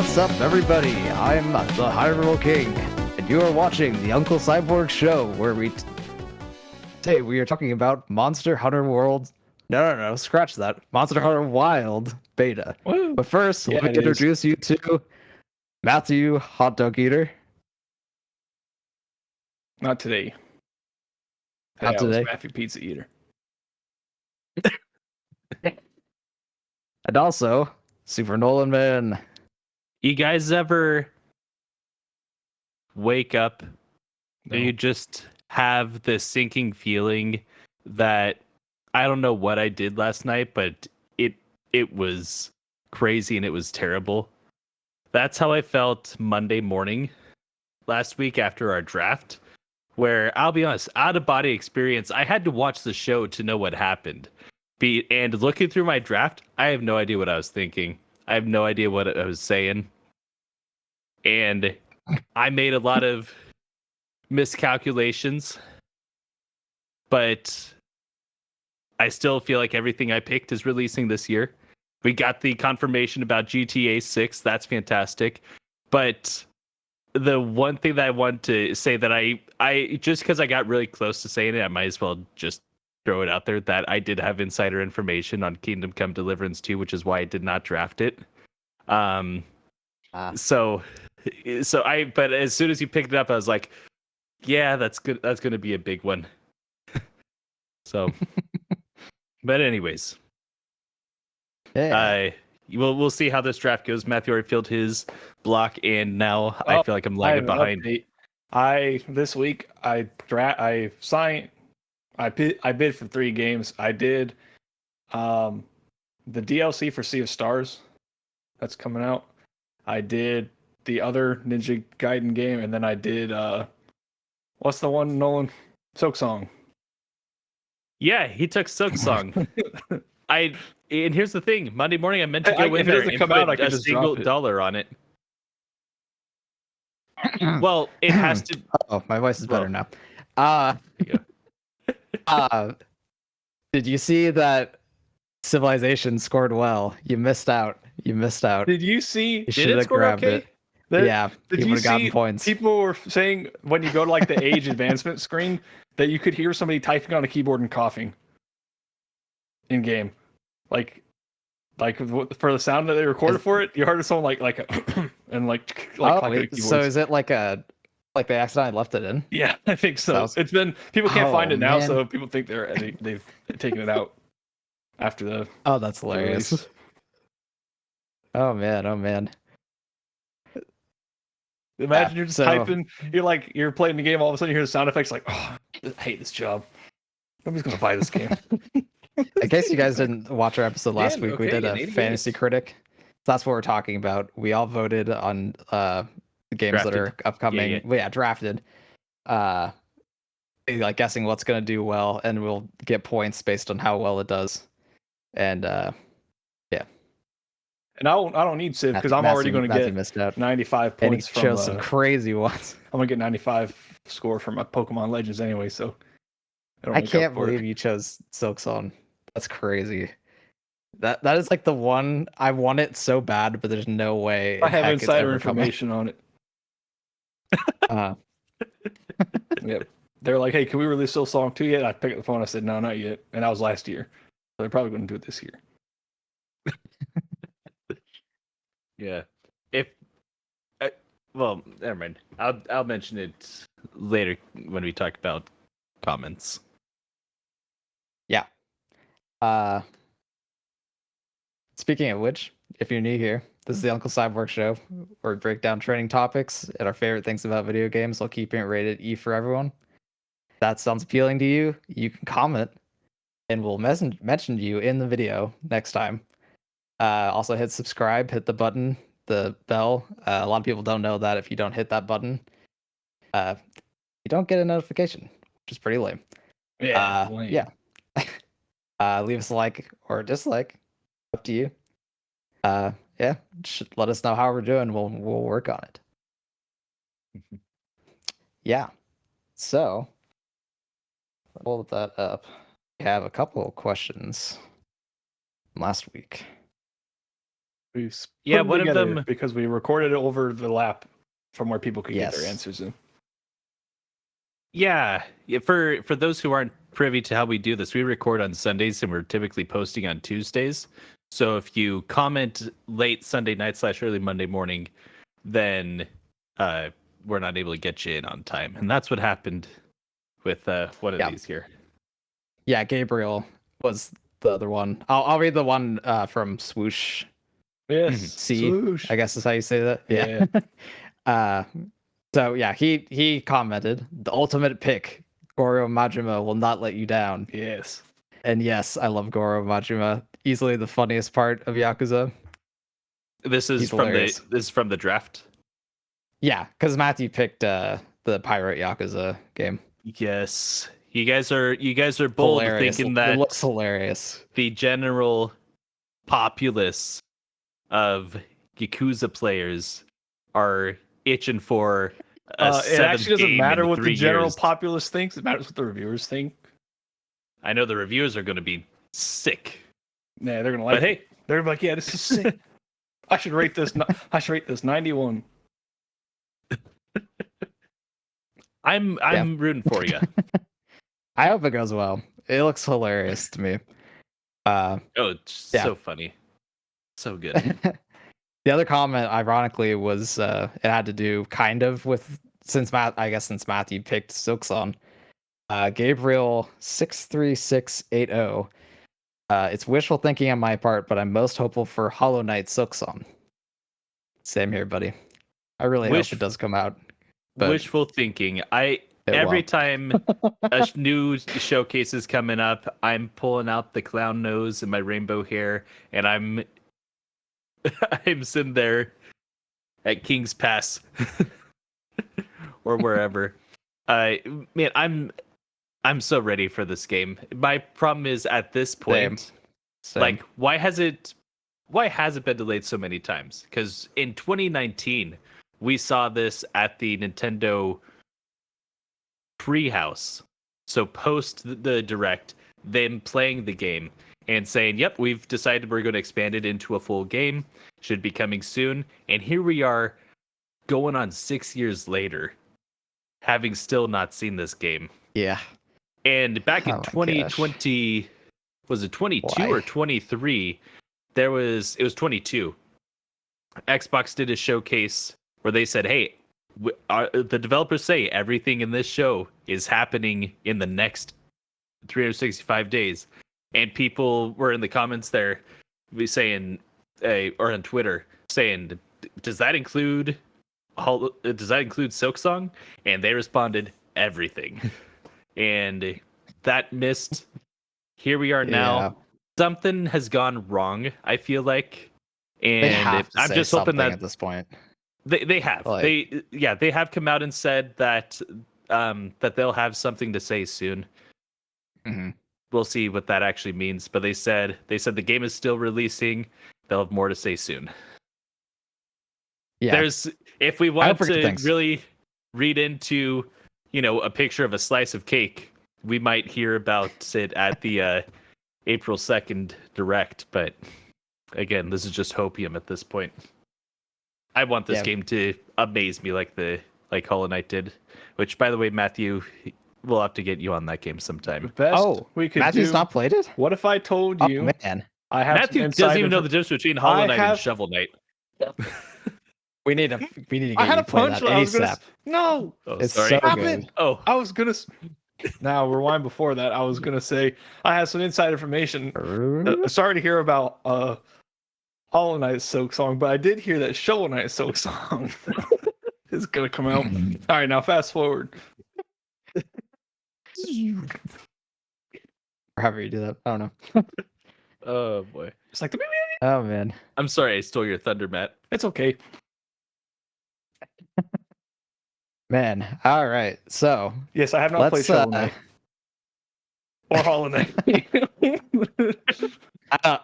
What's up, everybody? I'm the Hyrule King, and you are watching the Uncle Cyborg Show, where today we are talking about Monster Hunter World. No, scratch that. Monster Hunter Wild Beta. Woo. But first, Yeah, let me it is. introduce you to Matthew, Hot Dog Eater. Not today. Not I was today. Matthew Pizza Eater. And also, Super Nolan Man. You guys ever wake up No. and you just have this sinking feeling that I don't know what I did last night, but it was crazy and it was terrible. That's how I felt Monday morning last week after our draft, where I'll be honest, out of body experience, I had to watch the show to know what happened. And looking through my draft, I have no idea what I was thinking. I have no idea what I was saying. And I made a lot of miscalculations, but I still feel like everything I picked is releasing this year. We got the confirmation about GTA 6. That's fantastic. But the one thing that I want to say that I just because I got really close to saying it, I might as well just throw it out there that I did have insider information on Kingdom Come Deliverance 2, which is why I did not draft it. So but as soon as you picked it up, I was like, yeah, that's good. That's going to be a big one. So, but anyways, Yeah. we'll see how this draft goes. Matthew already filled his block, and now I feel like I'm lagging behind. This week I bid for 3 games. I did the DLC for Sea of Stars that's coming out. I did the other Ninja Gaiden game, and then I did what's the one, Nolan? Silk Song. Yeah, he took Silk Song. And here's the thing: Monday morning, I meant to go in there and put a single dollar on it. Well, it has to. Oh, my voice is better now. Did you see that Civilization scored well? You missed out. Did you see? You should have grabbed it. Yeah, Did you you would have gotten see points. people were saying when you go to like the age advancement screen that you could hear somebody typing on a keyboard and coughing in game, like for the sound that they recorded for it, you heard someone like and like so is it like they accidentally left it in? Yeah, I think so. It's been people can't find it now, man. so people think they've taken it out after the. Oh, that's hilarious. Release. Oh man. Imagine you're just typing, you're playing the game, all of a sudden you hear the sound effects like, oh, I hate this job. Nobody's gonna buy this game. In case you guys didn't watch our episode last week, we did a fantasy critic. So that's what we're talking about. We all voted on the games that are upcoming. Yeah, drafted. Like guessing what's gonna do well, and we'll get points based on how well it does. And And I don't need Civ because I'm already going to get missed out. 95 and points he from chose some crazy ones. I'm going to get 95 score from my Pokemon Legends anyway, so I can't believe you chose Silksong. That's crazy. That is like the one I want it so bad, but there's no way. I have insider information on it. Yep. They're like, hey, can we release Silksong 2 yet? I picked up the phone. I said, no, not yet. And that was last year. So they're probably going to do it this year. Yeah. Well, never mind. I'll mention it later when we talk about comments. Yeah. Speaking of which, if you're new here, this is the Uncle Cyborg Show, where we break down trending topics and our favorite things about video games while keeping it rated E for everyone. If that sounds appealing to you, you can comment, and we'll mention you in the video next time. Also hit subscribe, hit the button, the bell. A lot of people don't know that if you don't hit that button, you don't get a notification, which is pretty lame. Yeah. Leave us a like or dislike, up to you. Let us know how we're doing. We'll work on it. Yeah. So pull that up. We have a couple of questions from last week. We put Yeah, them one of together them- because we recorded it over the lap from where people could get their Yes. answers in. Yeah, for those who aren't privy to how we do this, we record on Sundays and we're typically posting on Tuesdays. So if you comment late Sunday night / early Monday morning, then we're not able to get you in on time, and that's what happened with one of Yeah. these here. Yeah, Gabriel was the other one. I'll read the one from Swoosh. Yes. C, Swoosh. I guess is how you say that. Yeah. So yeah, he commented, the ultimate pick, Goro Majima will not let you down. Yes. And yes, I love Goro Majima. Easily the funniest part of Yakuza. This is He's from hilarious. the draft. Yeah, because Matthew picked the pirate Yakuza game. Yes, you guys are bold, Hilarious. thinking It that looks hilarious. the general populace of Yakuza players are itching for a It seventh actually doesn't game matter in what the 3 general years. populace thinks. It matters what the reviewers think. I know the reviewers are going to be sick, Nah, they're gonna like. but hey, They're gonna be like, yeah, this is sick. I should rate this. I should rate this 91. I'm rooting for you. I hope it goes well. It looks hilarious to me. Oh, it's Yeah. so funny, so good. The other comment, ironically, was it had to do kind of with since Matthew picked Silksong. Gabriel 63680. It's wishful thinking on my part, but I'm most hopeful for Hollow Knight Silksong. Same here, buddy. I really hope it does come out. But Wishful thinking. it Every won't. time new showcase is coming up, I'm pulling out the clown nose and my rainbow hair, and I'm sitting there at King's Pass or wherever. Man, I'm so ready for this game. My problem is at this point, Same. like, why has it been delayed so many times? Because in 2019, we saw this at the Nintendo Treehouse. So post the direct, them playing the game and saying, "Yep, we've decided we're going to expand it into a full game. Should be coming soon." And here we are, going on 6 years later, having still not seen this game. Yeah. And back in Oh my 2020, was it 22 Why? or 23? It was 22. Xbox did a showcase where they said, "Hey, the developers say everything in this show is happening in the next 365 days." And people were in the comments there saying, or on Twitter saying, does that include Silksong? And they responded, everything. And that missed. Here we are now. Yeah. Something has gone wrong, I feel like. They have And to I'm say just hoping something that at this point. they have. Like- They have come out and said that that they'll have something to say soon. Mhm. We'll see what that actually means. But they said the game is still releasing. They'll have more to say soon. Yeah. If we hope want for good to things. really read into, a picture of a slice of cake, we might hear about it at the April 2nd direct. But again, this is just hopium at this point. I want this Yeah. game to amaze me like Hollow Knight did. Which, by the way, Matthew, we'll have to get you on that game sometime. Best we could Matthew's do. not played it? What if I told Oh you man. I have Matthew some doesn't even inside know the difference between Hollow I Knight have- and Shovel Knight. We need to get I had you a to play that punchline. I was gonna. ASAP. No. Oh, It's sorry. so Stop good. it. Oh, I was gonna. Now rewind before that. I was gonna say I have some inside information. Sorry to hear about Hollow Knight Silksong, but I did hear that Shovel Knight Silksong is gonna come out. All right, now fast forward. Or however you do that. I don't know. oh boy. It's like Oh man. I'm sorry I stole your thunder, Matt. it's okay. Man. All right. So Yes, I have not played let's Shovel Knight or Hollow Knight.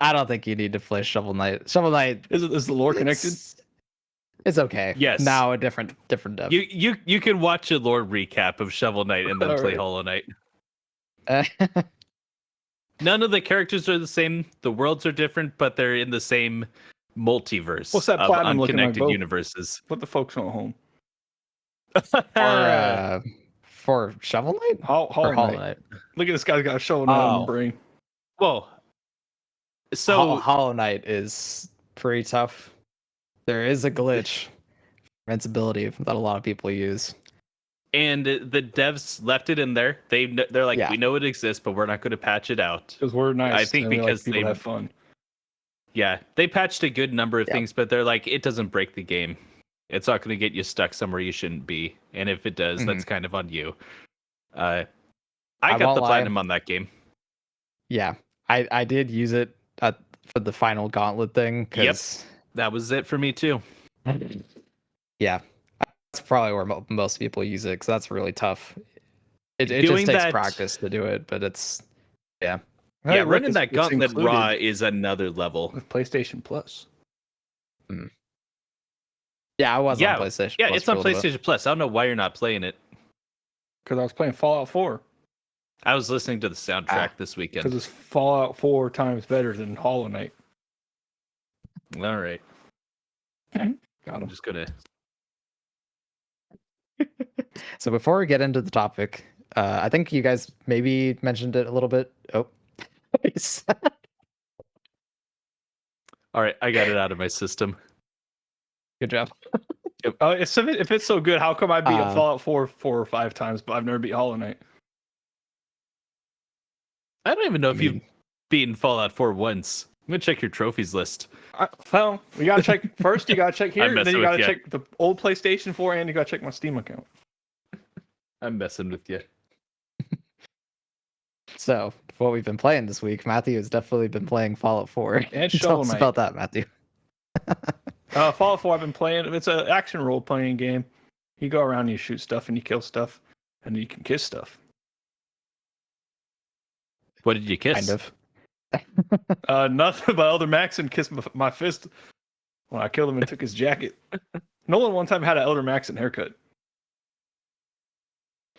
I don't think you need to play Shovel Knight. Shovel Knight Is the lore connected? It's okay. Yes. Now a different dev. You can watch a lore recap of Shovel Knight and then All play right. Hollow Knight. None of the characters are the same. The worlds are different, but they're in the same multiverse What's that of platinum looking like, unconnected Bo? universes. Put the folks on home. For Shovel Knight or Hollow Knight. Look at this guy's got a Shovel Knight on the brain. Whoa. So Hollow Knight is pretty tough. There is a glitch, invincibility, that a lot of people use. And the devs left it in there. They're like, Yeah. we know it exists, but we're not going to patch it out. Because we're nice. I think and we because like people they have fun. Yeah, they patched a good number of Yep. things, but they're like, it doesn't break the game. It's not going to get you stuck somewhere you shouldn't be, and if it does, that's kind of on you. I got won't the lie. platinum on that game. Yeah, I did use it for the final gauntlet thing. Cause, That was it for me too. yeah, that's probably where most people use it because that's really tough. It Doing just takes that- practice to do it, but it's Yeah, Hey, look, running that it's gauntlet included raw is another level. with PlayStation Plus. yeah, I was Yeah, on PlayStation. Yeah, Plus it's for a on little bit. PlayStation Plus. I don't know why you're not playing it. Because I was playing Fallout 4. I was listening to the soundtrack this Because weekend. it's Fallout 4 times better than Hollow Knight. All right, Got I'm him. just gonna. So before we get into the topic, I think you guys maybe mentioned it a little bit. Oh, All right, I got it out of my system. good job. If it's so good, how come I beat Uh, Fallout 4 4 or 5 times, but I've never beat Hollow Knight? I don't even know I if you've mean- beaten Fallout 4 once. I'm gonna check your trophies list. Well, we gotta check first. You gotta check here, I'm and then you messing gotta with check the old PlayStation 4, and you gotta check my Steam account. I'm messing with you. So what we've been playing this week, Matthew has definitely been playing Fallout 4. And Tell Shovel us Knight. about that, Matthew. Fallout 4, I've been playing. It's an action role playing game. You go around, and you shoot stuff, and you kill stuff, and you can kiss stuff. What did you kiss? Kind of. Nothing but Elder Maxon kissed my fist when I killed him and took his jacket. Nolan one time had an Elder Maxon haircut.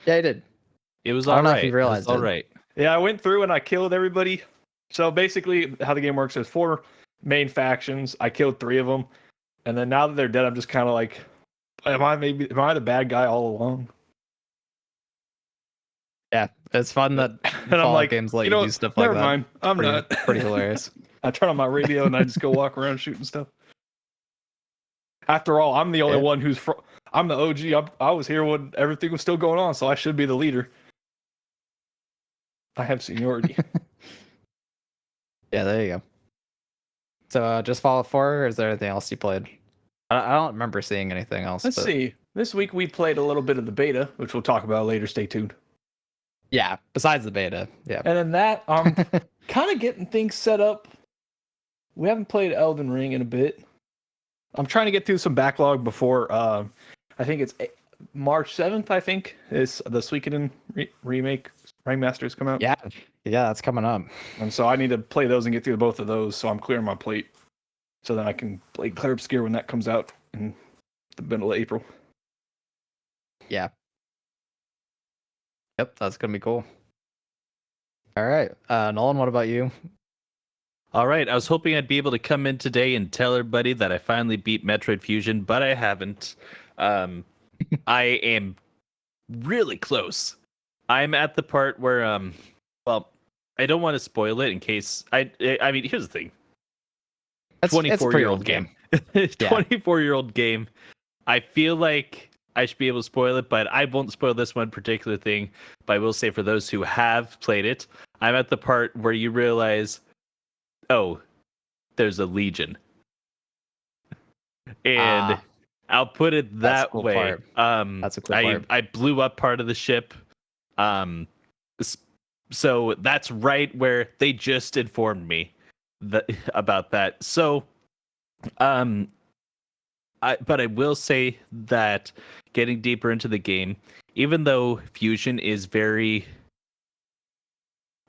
Yeah, I did. It was I all don't know if right. you realized it. Was it. all right. Yeah, I went through and I killed everybody. So basically, how the game works is 4 main factions. I killed 3 of them, and then now that they're dead, I'm just kind of like, am I the bad guy all along? Yeah, it's fun that And Fallout I'm like, games let you you know, do stuff like never that. mind. I'm Pretty- not. Pretty hilarious. I turn on my radio and I just go walk around shooting stuff. After all, I'm the only Yeah. one I'm the OG. I was here when everything was still going on, so I should be the leader. I have seniority. Yeah, there you go. So just Fallout 4, or is there anything else you played? I don't remember seeing anything else. Let's but see. This week we played a little bit of the beta, which we'll talk about later. Stay tuned. Yeah, besides the beta. Yeah. And then that, kind of getting things set up. We haven't played Elden Ring in a bit. I'm trying to get through some backlog before. I think it's March 7th. I think is the Suikoden remake remasters come out. Yeah, that's coming up. And so I need to play those and get through both of those, so I'm clearing my plate, so then I can play Clair Obscure when that comes out in the middle of April. Yeah. Yep, that's gonna be cool. All right, Nolan, what about you? All right. I was hoping I'd be able to come in today and tell everybody that I finally beat Metroid Fusion, but I haven't. I am really close. I'm at the part where, well, I don't want to spoil it in case I mean, here's the thing. It's a 24-year-old pretty old game. 24-year-old game. I feel like I should be able to spoil it, but I won't spoil this one particular thing. But I will say for those who have played it, I'm at the part where you realize, oh, there's a legion. And I'll put it that's a that cool way. part. That's a cool part. I blew up part of the ship. So that's right where they just informed me about that. So, but I will say that getting deeper into the game, even though Fusion is very,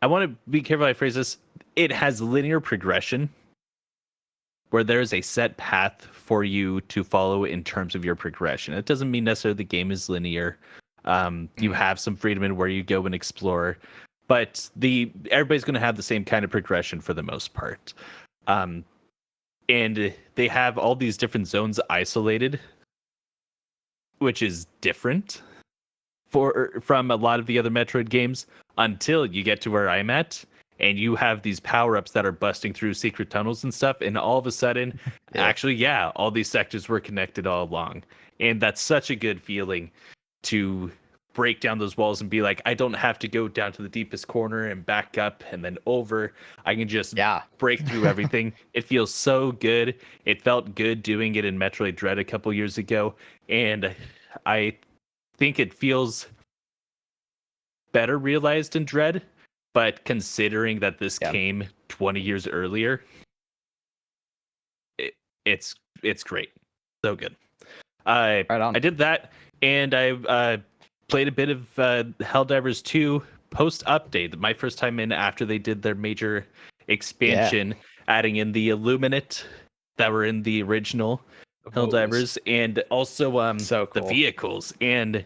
I want to be careful how I phrase this. It has linear progression where there's a set path for you to follow in terms of your progression. It doesn't mean necessarily the game is linear. You have some freedom in where you go and explore, but everybody's going to have the same kind of progression for the most part. and they have all these different zones isolated, which is different from a lot of the other Metroid games until you get to where I'm at. And you have these power-ups that are busting through secret tunnels and stuff, and all of a sudden, actually, all these sectors were connected all along. And that's such a good feeling to break down those walls and be like, I don't have to go down to the deepest corner and back up and then over. I can just break through everything. It feels so good. It felt good doing it in Metroid Dread a couple years ago, and I think it feels better realized in Dread. But considering that this came 20 years earlier, it's great. So good. I did that, and I played a bit of Helldivers 2 post-update. My first time in after they did their major expansion, adding in the Illuminate that were in the original Helldivers, and also the vehicles. And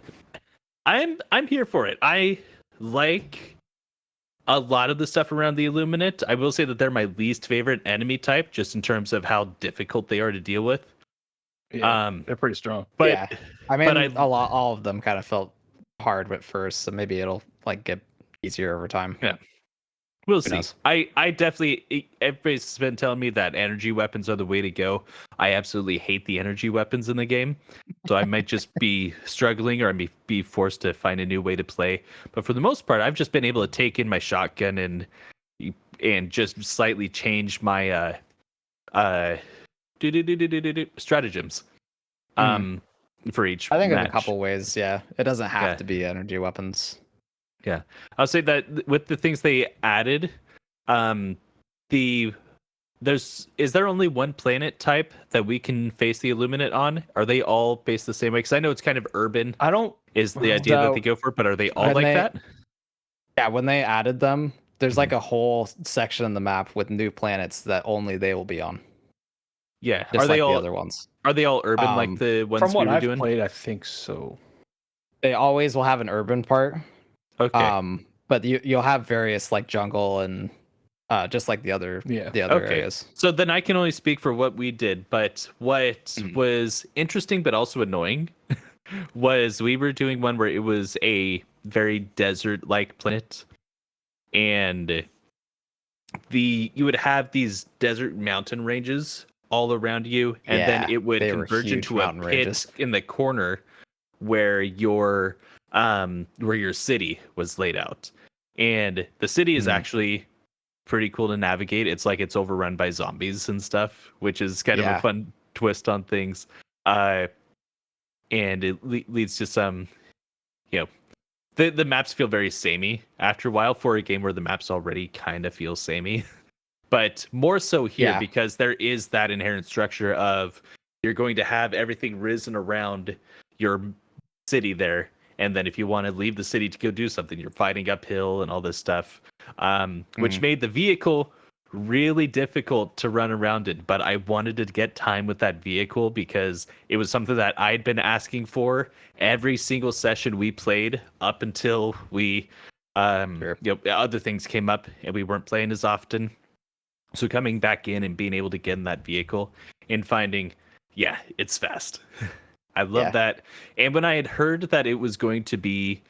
I'm here for it. I like a lot of the stuff around the Illuminate. I will say that they're my least favorite enemy type, just in terms of how difficult they are to deal with. Yeah, they're pretty strong. But I mean, all of them kind of felt hard at first, so maybe it'll like get easier over time. Yeah, we'll see. I definitely, everybody's been telling me that energy weapons are the way to go. I absolutely hate the energy weapons in the game, so I might just be struggling, or I may be forced to find a new way to play. But for the most part, I've just been able to take in my shotgun and just slightly change my stratagems for each I think match. in a couple ways, it doesn't have to be energy weapons. Yeah, I'll say that with the things they added, is there only one planet type that we can face the Illuminate on? Are they all based the same way? Because I know it's kind of urban. Is the idea that they go for, but are they all like that? Yeah, when they added them, there's like a whole section in the map with new planets that only they will be on. Yeah, just like the other ones? Are they all urban like the ones from what we were I've doing? played? I think so. They always will have an urban part. Okay. But you'll have various like jungle and just like the other areas. So then I can only speak for what we did, but what was interesting but also annoying was we were doing one where it was a very desert-like planet, and you would have these desert mountain ranges all around you, and then it would converge into a pit in the corner where your city was laid out. And the city is actually pretty cool to navigate. It's like it's overrun by zombies and stuff, which is kind of a fun twist on things. And it leads to some, the maps feel very samey after a while for a game where the maps already kind of feel samey. But more so here because there is that inherent structure of you're going to have everything risen around your city there. And then if you want to leave the city to go do something, you're fighting uphill and all this stuff, which made the vehicle really difficult to run around in. But I wanted to get time with that vehicle because it was something that I'd been asking for every single session we played up until we, other things came up and we weren't playing as often. So coming back in and being able to get in that vehicle and finding, it's fast. I love that. And when I had heard that it was going to be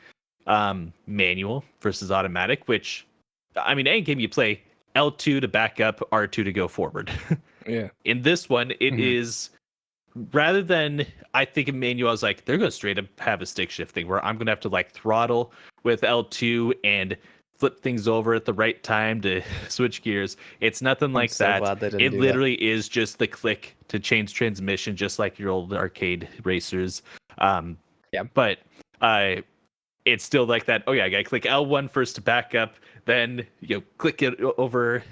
manual versus automatic, which, I mean, any game you play, L2 to back up, R2 to go forward. In this one, it is, rather than, I think in manual, I was like, they're going to straight up have a stick shift thing where I'm going to have to like throttle with L2 and flip things over at the right time to switch gears. It's nothing like that. It literally is just the click to change transmission, just like your old arcade racers. But it's still like that. Oh yeah, I gotta click L1 first to back up, then click it over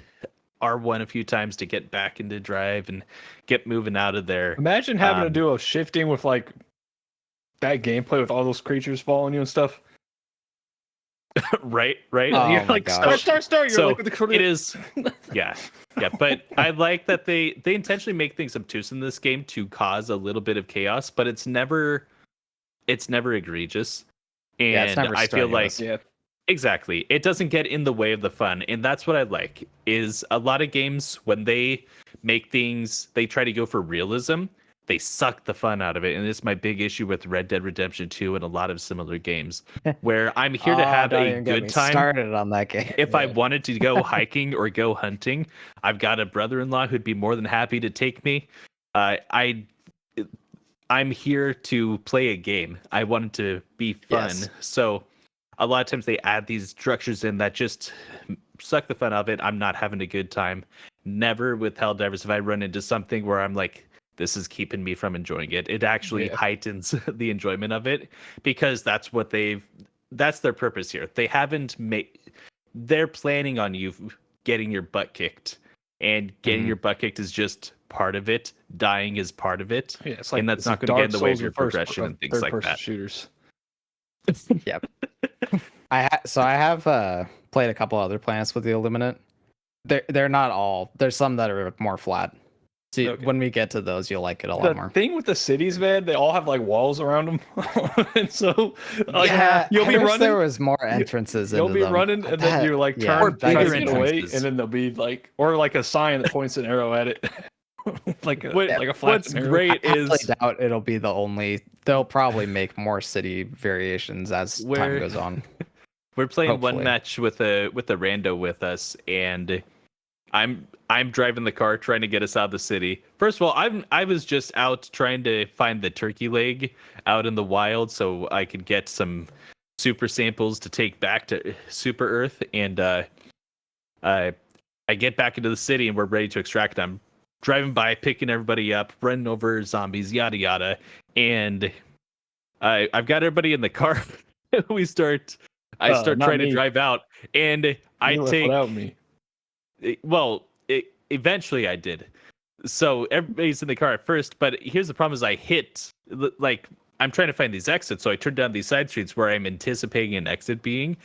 R1 a few times to get back into drive and get moving out of there. Imagine having to do a shifting with like that gameplay with all those creatures following you and stuff. right. Oh, you're like start. You're so like with the it is, yeah. But I like that they intentionally make things obtuse in this game to cause a little bit of chaos, but it's never egregious. And it's never I feel like strenuous. exactly, it doesn't get in the way of the fun, and that's what I like. Is a lot of games when they they try to go for realism. They suck the fun out of it. And it's my big issue with Red Dead Redemption 2 and a lot of similar games where I'm here to have don't a even get good me time. started on that game. If I wanted to go hiking or go hunting, I've got a brother-in-law who'd be more than happy to take me. I'm here to play a game. I want it to be fun. Yes. So a lot of times they add these structures in that just suck the fun out of it. I'm not having a good time. Never with Helldivers have I run into something where I'm like, this is keeping me from enjoying it. It actually heightens the enjoyment of it because that's their purpose here. They haven't they're planning on you getting your butt kicked, and getting your butt kicked is just part of it. Dying is part of it. Yeah, it's like, and that's not going to get in the way of your progression and things like that. Shooters. Yep. I have played a couple other planets with the Illuminate. They're not all. There's some that are more flat. See, when we get to those, you'll like it a lot more. The thing with the cities, man, they all have like walls around them, and so you'll be running. There was more entrances. You'll be running, and then you like turn bigger away, and then there'll be like, or like a sign that points an arrow at it, like a flat. What's great is I doubt it'll be the only. They'll probably make more city variations as time goes on. We're playing one match with a rando with us, and I'm driving the car trying to get us out of the city. First of all, I was just out trying to find the turkey leg out in the wild so I could get some super samples to take back to Super Earth, and I get back into the city and we're ready to extract them. Driving by, picking everybody up, running over zombies, yada yada, and I've got everybody in the car. I start trying to drive out, and I take without me. Well, eventually I did. So everybody's in the car at first, but here's the problem: is I hit I'm trying to find these exits, so I turn down these side streets where I'm anticipating an exit being,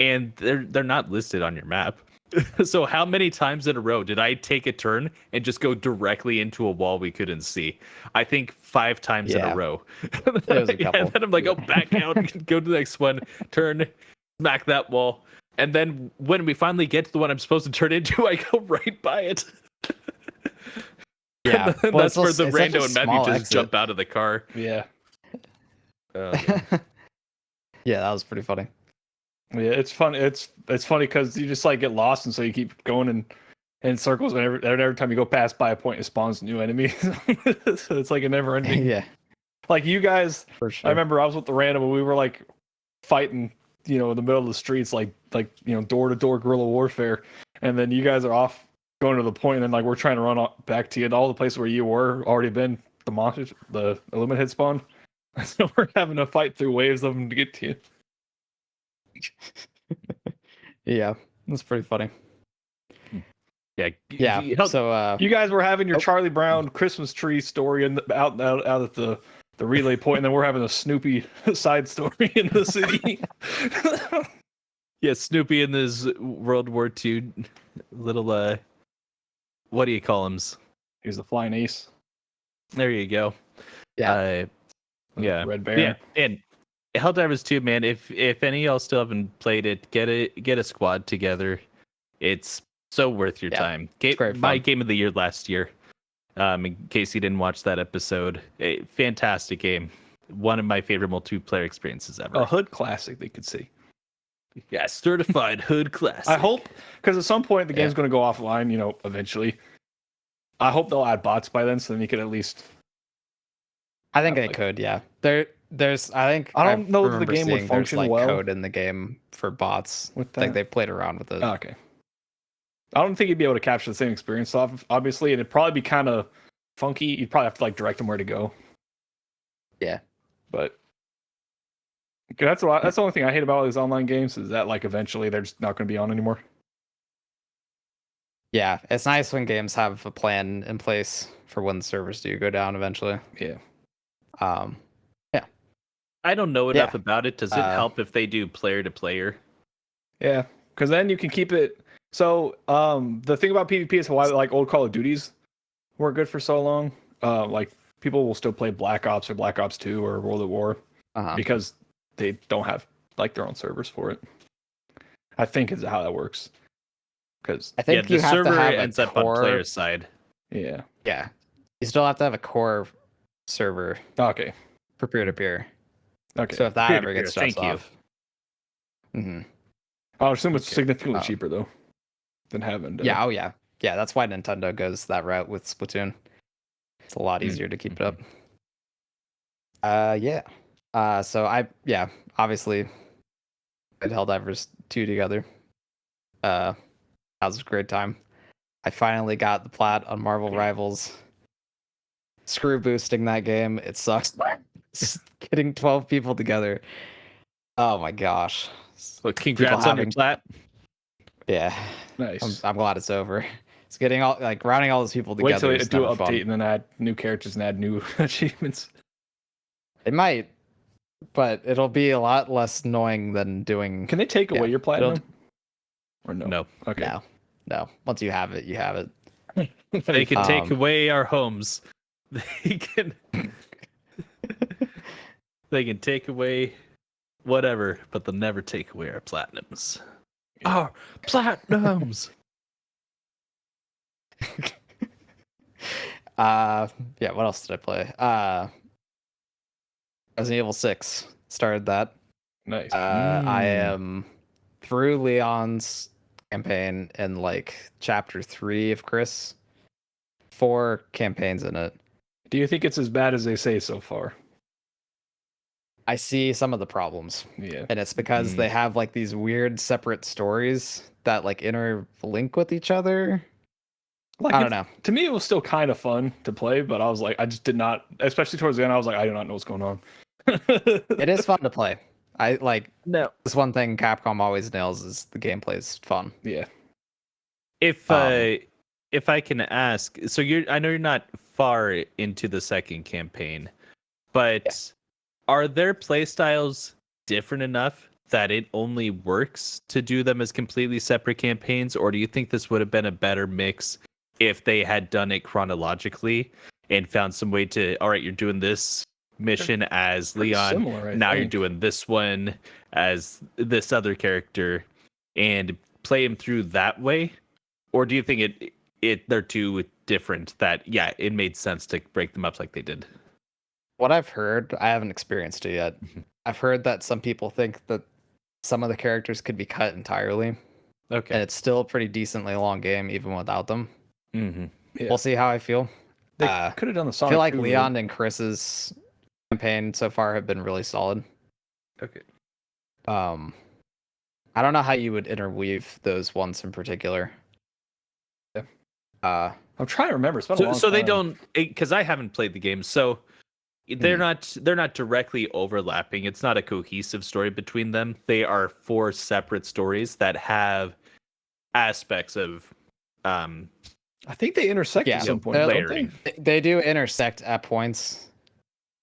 and they're not listed on your map. So how many times in a row did I take a turn and just go directly into a wall we couldn't see? I think 5 times in a row. It was a couple. And then I'm like, oh, back out, go to the next one, turn, smack that wall. And then when we finally get to the one I'm supposed to turn into, I go right by it. Yeah, and that's where the rando and Matthew just jump out of the car. Yeah. Yeah, that was pretty funny. Yeah, it's fun. It's funny because you just like get lost, and so you keep going in circles. And every time you go past by a point, it spawns new enemies. So it's like a never ending. Yeah. Like you guys, for sure. I remember I was with the random, and we were like fighting, in the middle of the streets, like door to door guerrilla warfare. And then you guys are off going to the point, and then like we're trying to run back to you, and all the places where you were already been the monsters, the Illuminate had spawned. So we're having to fight through waves of them to get to you. Yeah, that's pretty funny. Yeah. So you guys were having your Charlie Brown Christmas tree story out at the relay point, and then we're having a Snoopy side story in the city. Yeah, Snoopy in this World War II little what do you call him? He's the flying ace. There you go. Yeah. Yeah. Red Baron. Yeah, and Helldivers 2, man, if any of y'all still haven't played it, get a squad together. It's so worth your time. My game of the year last year. In case you didn't watch that episode, a fantastic game. One of my favorite multiplayer experiences ever. A hood classic, they could see. Yeah, certified hood classic. I hope, because at some point the game's going to go offline, eventually. I hope they'll add bots by then, so then you could at least. I think they could, yeah. There's I don't know if the game would function well. Code in the game for bots. I think they played around with it. Oh, okay. I don't think you'd be able to capture the same experience, obviously, and it'd probably be kind of funky. You'd probably have to direct them where to go. Yeah, but that's the only thing I hate about all these online games is that eventually they're just not going to be on anymore. Yeah, it's nice when games have a plan in place for when the servers do go down eventually. Yeah. Yeah. I don't know enough about it. Does it help if they do player to player? Yeah, because then you can keep it. So the thing about PvP is why old Call of Duties weren't good for so long. People will still play Black Ops or Black Ops 2 or World at War because they don't have their own servers for it. I think is how that works. Because I think the server ends up on player side. Yeah. Yeah, you still have to have a core server Okay. for peer-to-peer. Okay. So if that ever Peer-to-peer, gets shuts thank you. off, hmm I'll assume it's Okay. significantly Um, cheaper though than having. yeah, oh yeah, yeah. That's why Nintendo goes that route with Splatoon. It's a lot easier to keep it up. Yeah. So obviously played Helldivers 2 together. That was a great time. I finally got the plat on Marvel Rivals. Screw boosting that game. It sucks. Getting 12 people together. Oh my gosh. Well, People congrats on your having plat. yeah. Nice. I'm glad it's over. It's getting all like rounding all those people Wait till together they is do never an update fun. and then add new characters and add new achievements. It might, but it'll be a lot less annoying than doing. Can they take away Yeah, your platinum? Or no? No. Okay. No. Once you have it, you have it. They can take Um, away our homes. They can. They can take away whatever, but they'll never take away our platinums. Our platinums. Yeah. What else did I play? Resident Evil 6 started that. Nice. I am through Leon's campaign in like chapter 3 of Chris. 4 campaigns in it. Do you think it's as bad as they say so far? I see some of the problems, Yeah. and it's because they have like these weird separate stories that like interlink with each other. Like I don't know. To me, it was still kind of fun to play, but I was like, I just did not, especially towards the end. I was like, I do not know what's going on. It is fun to play. I like No. this one thing Capcom always nails is the gameplay is fun. Yeah. If Um, if I can ask, so I know you're not far into the second campaign, but are their playstyles different enough that it only works to do them as completely separate campaigns, or do you think this would have been a better mix if they had done it chronologically and found some way to, all right, you're doing this mission as Pretty Leon, similar, I now you're think. doing this one as this other character, and play him through that way? Or do you think they're too different that it made sense to break them up like they did? what I've heard, I haven't experienced it yet. I've heard that some people think that some of the characters could be cut entirely, and Okay. it's still a pretty decently long game even without them. Mm-hmm. Yeah. We'll see how I feel. They Uh, could have done the I Sonic. feel like 2 Leon and Chris's campaign so far have been really solid. Okay. I don't know how you would interweave those ones in particular. Yeah. Uh, I'm trying to remember. It's been a long So they time. don't, because I haven't played the game, so they're not directly overlapping. It's not a cohesive story between them. They are 4 separate stories that have aspects of I think they intersect Yeah, at some point. they're- Don't they? layering. they do intersect at points.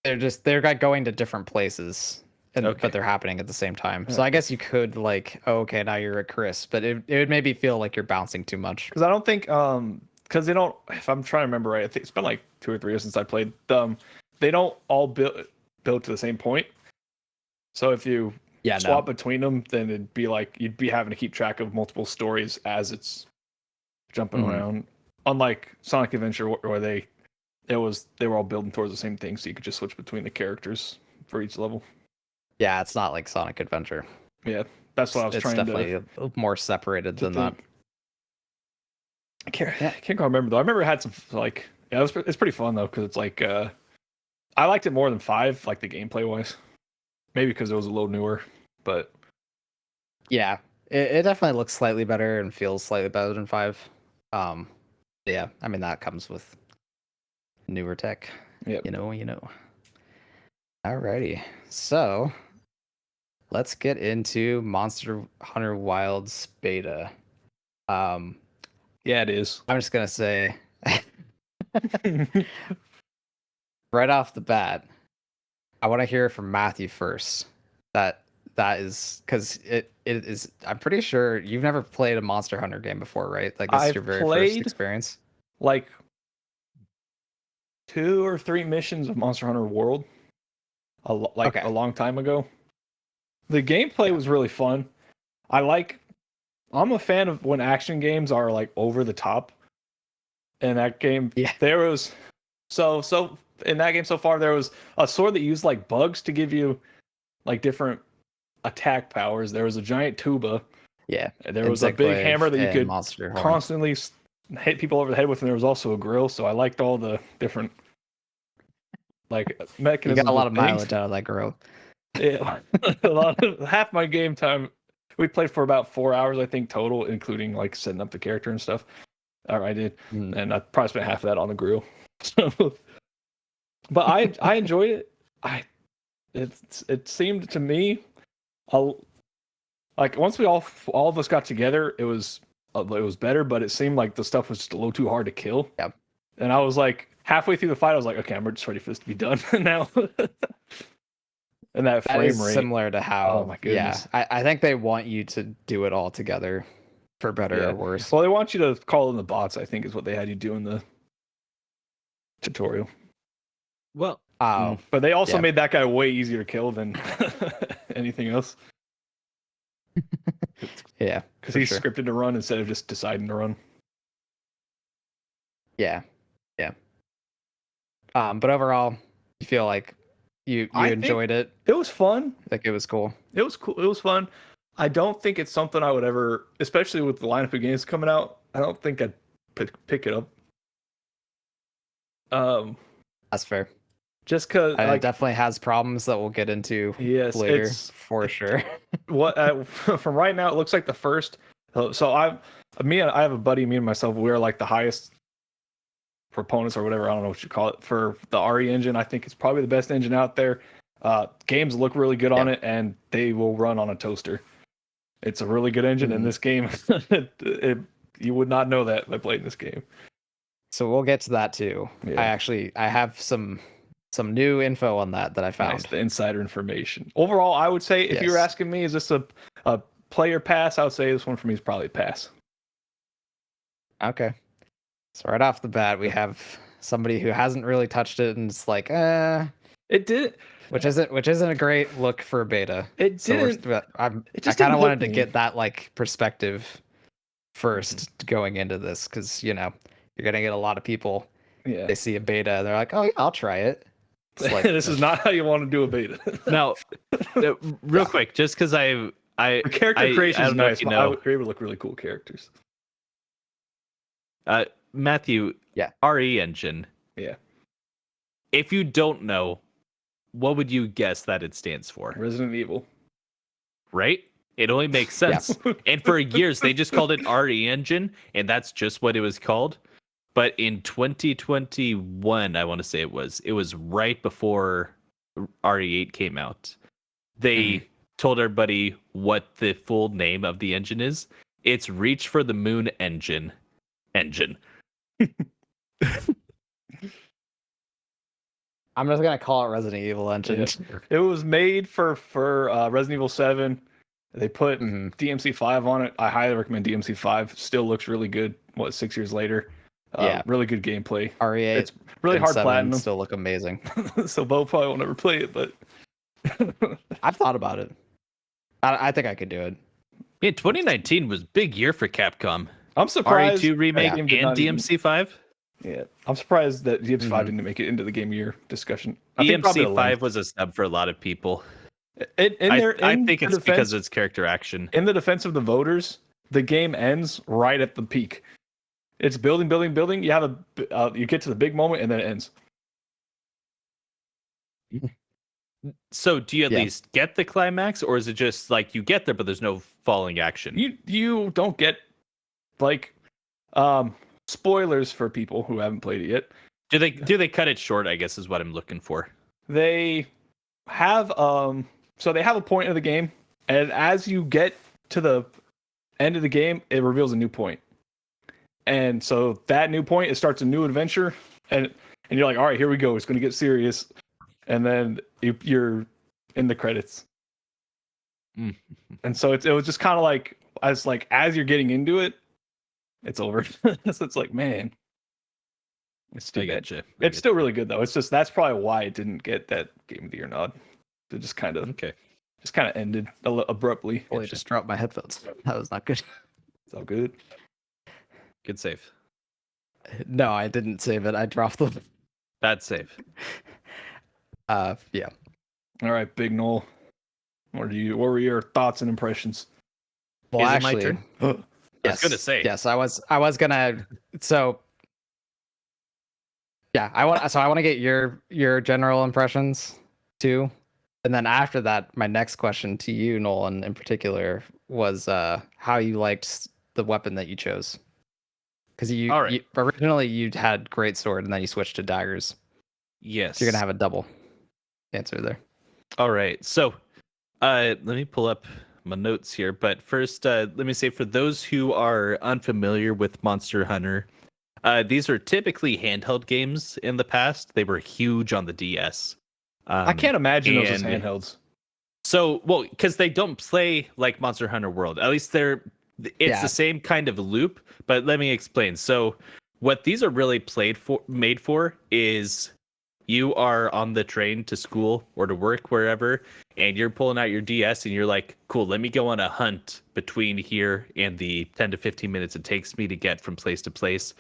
They're like going to different places, Okay. but they're happening at the same time. So I guess you could like, oh, okay, now you're at Chris, but it would maybe feel like you're bouncing too much. Because I don't think because they don't. If I'm trying to remember right, I think it's been like 2 or 3 years since I played them. They don't all build to the same point. So if you Yeah, swap between them, then it'd be like you'd be having to keep track of multiple stories as it's jumping Mhm. around. Unlike Sonic Adventure, where they were all building towards the same thing, so you could just switch between the characters for each level. Yeah, it's not like Sonic Adventure. Yeah, that's what I was It's trying definitely to more separated than that. think. I can't quite remember though. I remember it had some like it's pretty fun though because it's like I liked it more than 5, like the gameplay wise. Maybe because it was a little newer, but Yeah, it definitely looks slightly better and feels slightly better than 5. Yeah, I mean that comes with newer tech. Yep. You know. Alrighty, so let's get into Monster Hunter Wilds beta. yeah, it is. I'm just gonna say right off the bat, I want to hear from Matthew first. That is because it is. I'm pretty sure you've never played a Monster Hunter game before, right? Like this is I've your very first played- experience. Like 2 or 3 missions of Monster Hunter World, a long time ago. The gameplay was really fun. I'm a fan of when action games are like over the top in that game. Yeah. There was so in that game so far there was a sword that used like bugs to give you like different attack powers. There was a giant tuba. Yeah. There was a Insect big Wave hammer that you and could Monster Horn. constantly hit people over the head with, and there was also a grill. So I liked all the different like You mechanisms. got a lot of things. mileage out of that grill. Yeah, half my game time. We played for about 4 hours, I think, total, including like setting up the character and stuff. Or I did, and I probably spent half of that on the grill. But I enjoyed it. It seemed to me, like once we all of us got together, it was better. But it seemed like the stuff was just a little too hard to kill. Yep. And I was like halfway through the fight, I was like, okay, I'm just ready for this to be done now. And that frame is rate, similar to how. Oh my goodness. Yeah, I think they want you to do it all together, for better or worse. Well, they want you to call in the bots, I think, is what they had you do in the tutorial. Well, Oh, But they also Yeah. made that guy way easier to kill than anything else. yeah, Because for he's sure. scripted to run instead of just deciding to run. Yeah. But overall, you feel like you I think- enjoyed it. It was fun. Like it was cool. It was cool. It was fun. I don't think it's something I would ever, especially with the lineup of games coming out, I don't think I'd pick it up. That's fair. Just because, It definitely has problems that we'll get into yes, later it's for sure. what from right now it looks like the first. So I have a buddy, me and myself, we're like the highest proponents or whatever, I don't know what you call it, for the RE engine. I think it's probably the best engine out there. Games look really good on it, and they will run on a toaster. It's a really good engine in this game. You would not know that by playing this game. So we'll get to that too. Yeah. I have some new info on that I found. Nice, the insider information. Overall, I would say if you were Yes. asking me, is this a player pass? I would say this one for me is probably a pass. Okay. So right off the bat, we have somebody who hasn't really touched it, and it's like, It did. which isn't a great look for a beta. It So didn't. I just kind didn't of wanted hook to me. get that like perspective first going into this, because you're gonna get a lot of people. Yeah. They see a beta, they're like, oh yeah, I'll try it. It's like, This is not how you want to do a beta. now, real quick, just because The character creation I is don't know if nice. you But know. They would look really cool characters. Matthew, Yeah. RE engine. Yeah. If you don't know, what would you guess that it stands for? Resident Evil. Right? It only makes sense. And for years, they just called it RE engine, and that's just what it was called. But in 2021, I want to say it was right before RE8 came out. They told everybody what the full name of the engine is. It's Reach for the Moon engine. I'm just gonna call it Resident Evil Engine. Yeah. It was made for Resident Evil 7. They put DMC5 on it. I highly recommend DMC5. Still looks really good. 6 years later? Yeah. Really good gameplay. RE8. It's really and hard 7 platinum. still look amazing. So Bo probably will never play it, but I've thought about it. I think I could do it. Yeah, 2019 was a big year for Capcom. I'm surprised. RE2 remake that game did and not even- DMC5. Yeah, I'm surprised that DMC5 didn't make it into the Game of the Year discussion. I think probably DMC5 was a snub for a lot of people. I I think it's because it's character action. in the defense of the voters, the game ends right at the peak. It's building. You have you get to the big moment and then it ends. So do you at Yeah. least get the climax, or is it just like you get there but there's no falling action? You don't get like spoilers for people who haven't played it yet. Do they cut it short, I guess is what I'm looking for. They have so they have a point of the game, and as you get to the end of the game, it reveals a new point. And so that new point, it starts a new adventure, and you're like, all right, here we go. It's going to get serious. And then you're in the credits. Mm. And so it was just kind of like as you're getting into it, it's over. So it's like, man, it's too I bad. gotcha. It's still really good though. It's just that's probably why it didn't get that Game of the Year nod. It just kind of ended abruptly. Holy, just dropped my headphones. That was not good. It's all good. Good save. No, I didn't save it. I dropped the. Bad save. Yeah. All right, Big Noel. What were your thoughts and impressions? Well, Is it my actually, turn? I was gonna say. Yes, I was gonna. So yeah, I want to get your general impressions too, and then after that, my next question to you, Nolan, in particular, was how you liked the weapon that you chose. Because All right. originally you had great sword, and then you switched to daggers. Yes. So you're gonna have a double answer there. All right. So, let me pull up my notes here. But first, let me say for those who are unfamiliar with Monster Hunter, these are typically handheld games in the past. They were huge on the DS. I can't imagine those as and handhelds. So, well, because they don't play like Monster Hunter World. At least it's Yeah. the same kind of loop. But let me explain. So, what these are really made for is you are on the train to school or to work wherever, and you're pulling out your DS and you're like, cool, let me go on a hunt between here and the 10 to 15 minutes it takes me to get from place to place.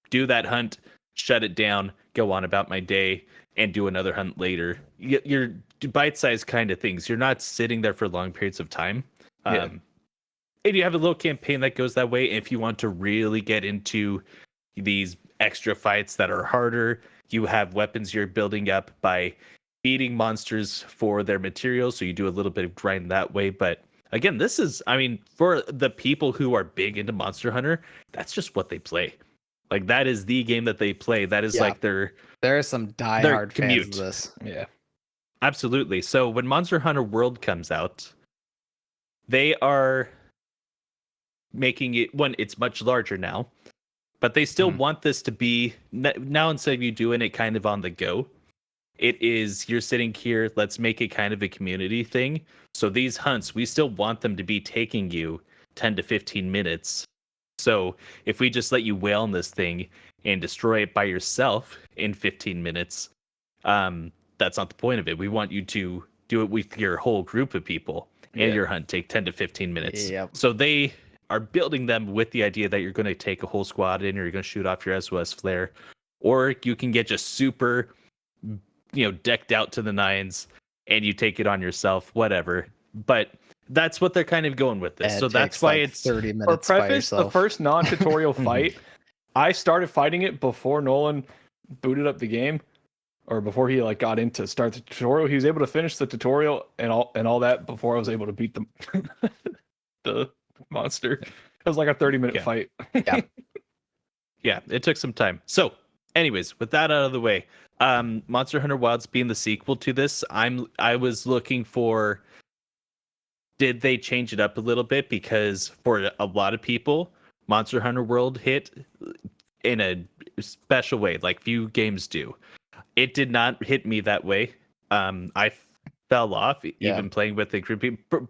Do that hunt, shut it down, go on about my day, and do another hunt later. You're bite-sized kind of things. You're not sitting there for long periods of time. Yeah. And you have a little campaign that goes that way. If you want to really get into these extra fights that are harder, you have weapons you're building up by feeding monsters for their materials. So you do a little bit of grind that way. But again, this is, I mean, for the people who are big into Monster Hunter, that's just what they play. Like that is the game that they play. That is like there are some diehard fans of this. Yeah. Absolutely. So when Monster Hunter World comes out, they are making it it's much larger now, but they still want this to be now, instead of you doing it kind of on the go, it is you're sitting here, let's make it kind of a community thing. So these hunts, we still want them to be taking you 10 to 15 minutes. So if we just let you whale on this thing and destroy it by yourself in 15 minutes, that's not the point of it. We want you to do it with your whole group of people, and your hunt take 10 to 15 minutes. Yep. So they are building them with the idea that you're going to take a whole squad in, or you're going to shoot off your SOS flare, or you can get just super, decked out to the nines and you take it on yourself, whatever. But that's what they're kind of going with this. And so that's why it's 30 For minutes by preface, the yourself. first non-tutorial fight, I started fighting it before Nolan booted up the game, or before he got in to start the tutorial. He was able to finish the tutorial and all that before I was able to beat the monster. It was like a 30-minute fight. Yeah. Yeah, it took some time. So, anyways, with that out of the way, Monster Hunter Wilds being the sequel to this, I was looking for, did they change it up a little bit? Because for a lot of people, Monster Hunter World hit in a special way, like few games do. It did not hit me that way. I fell off even playing with a group.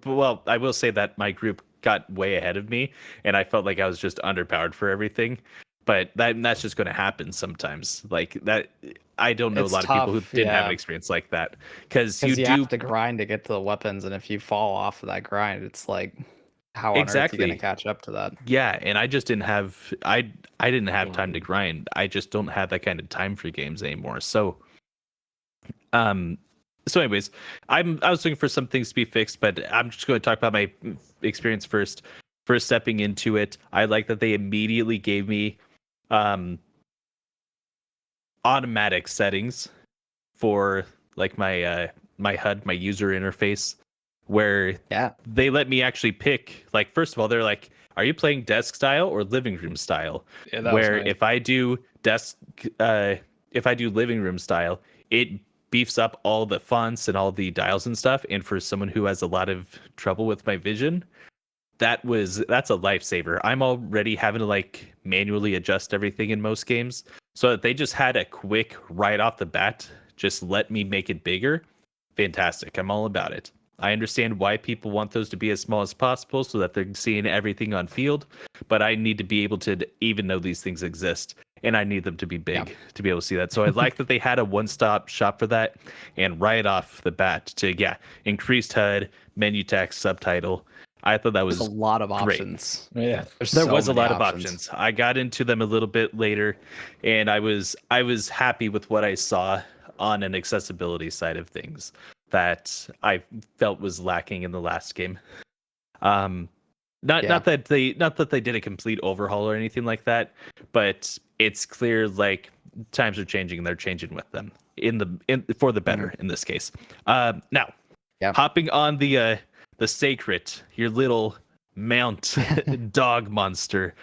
Well, I will say that my group got way ahead of me, and I felt like I was just underpowered for everything. But that's just going to happen sometimes. Like that, I don't know It's a lot of people who tough, didn't have yeah. an experience like that, because you have to grind to get to the weapons, and if you fall off of that grind, it's like, how on earth are you going to catch up to that? Yeah, and I just didn't have I didn't have time to grind. I just don't have that kind of time for games anymore. So anyways, I was looking for some things to be fixed, but I'm just going to talk about my experience first. First stepping into it, I like that they immediately gave me automatic settings for like my my HUD, my user interface, where they let me actually pick. Like, first of all, they're like, are you playing desk style or living room style? Yeah, where if I do living room style, it beefs up all the fonts and all the dials and stuff. And for someone who has a lot of trouble with my vision, that's a lifesaver. I'm already having to manually adjust everything in most games. So that they just had a quick right off the bat, just let me make it bigger. Fantastic. I'm all about it. I understand why people want those to be as small as possible so that they're seeing everything on field, but I need to be able to even know these things exist, and I need them to be big to be able to see that. So I like that they had a one-stop shop for that, and right off the bat to increased HUD, menu text, subtitle, I thought that There's was a lot of great. options. Yeah. There's There so was a many lot of options. I got into them a little bit later, and I was happy with what I saw on an accessibility side of things that I felt was lacking in the last game. Not Yeah. not that they did a complete overhaul or anything like that, but it's clear like times are changing and they're changing with them for the better in this case. Now, Yeah. hopping on the sacred, your little mount dog monster,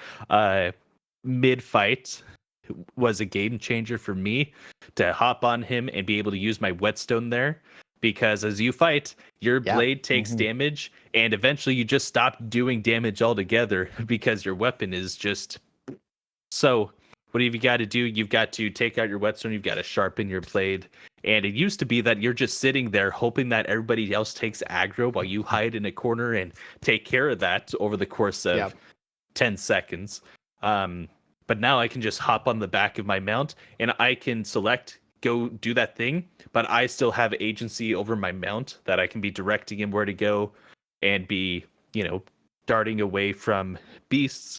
mid fight was a game changer for me to hop on him and be able to use my whetstone there, because as you fight, your Yeah. blade takes damage and eventually you just stop doing damage altogether because your weapon is just so. What have you got to do? You've got to take out your whetstone, you've got to sharpen your blade. And it used to be that you're just sitting there hoping that everybody else takes aggro while you hide in a corner and take care of that over the course of 10 seconds. But now I can just hop on the back of my mount and I can select go do that thing, but I still have agency over my mount that I can be directing him where to go and be, darting away from beasts,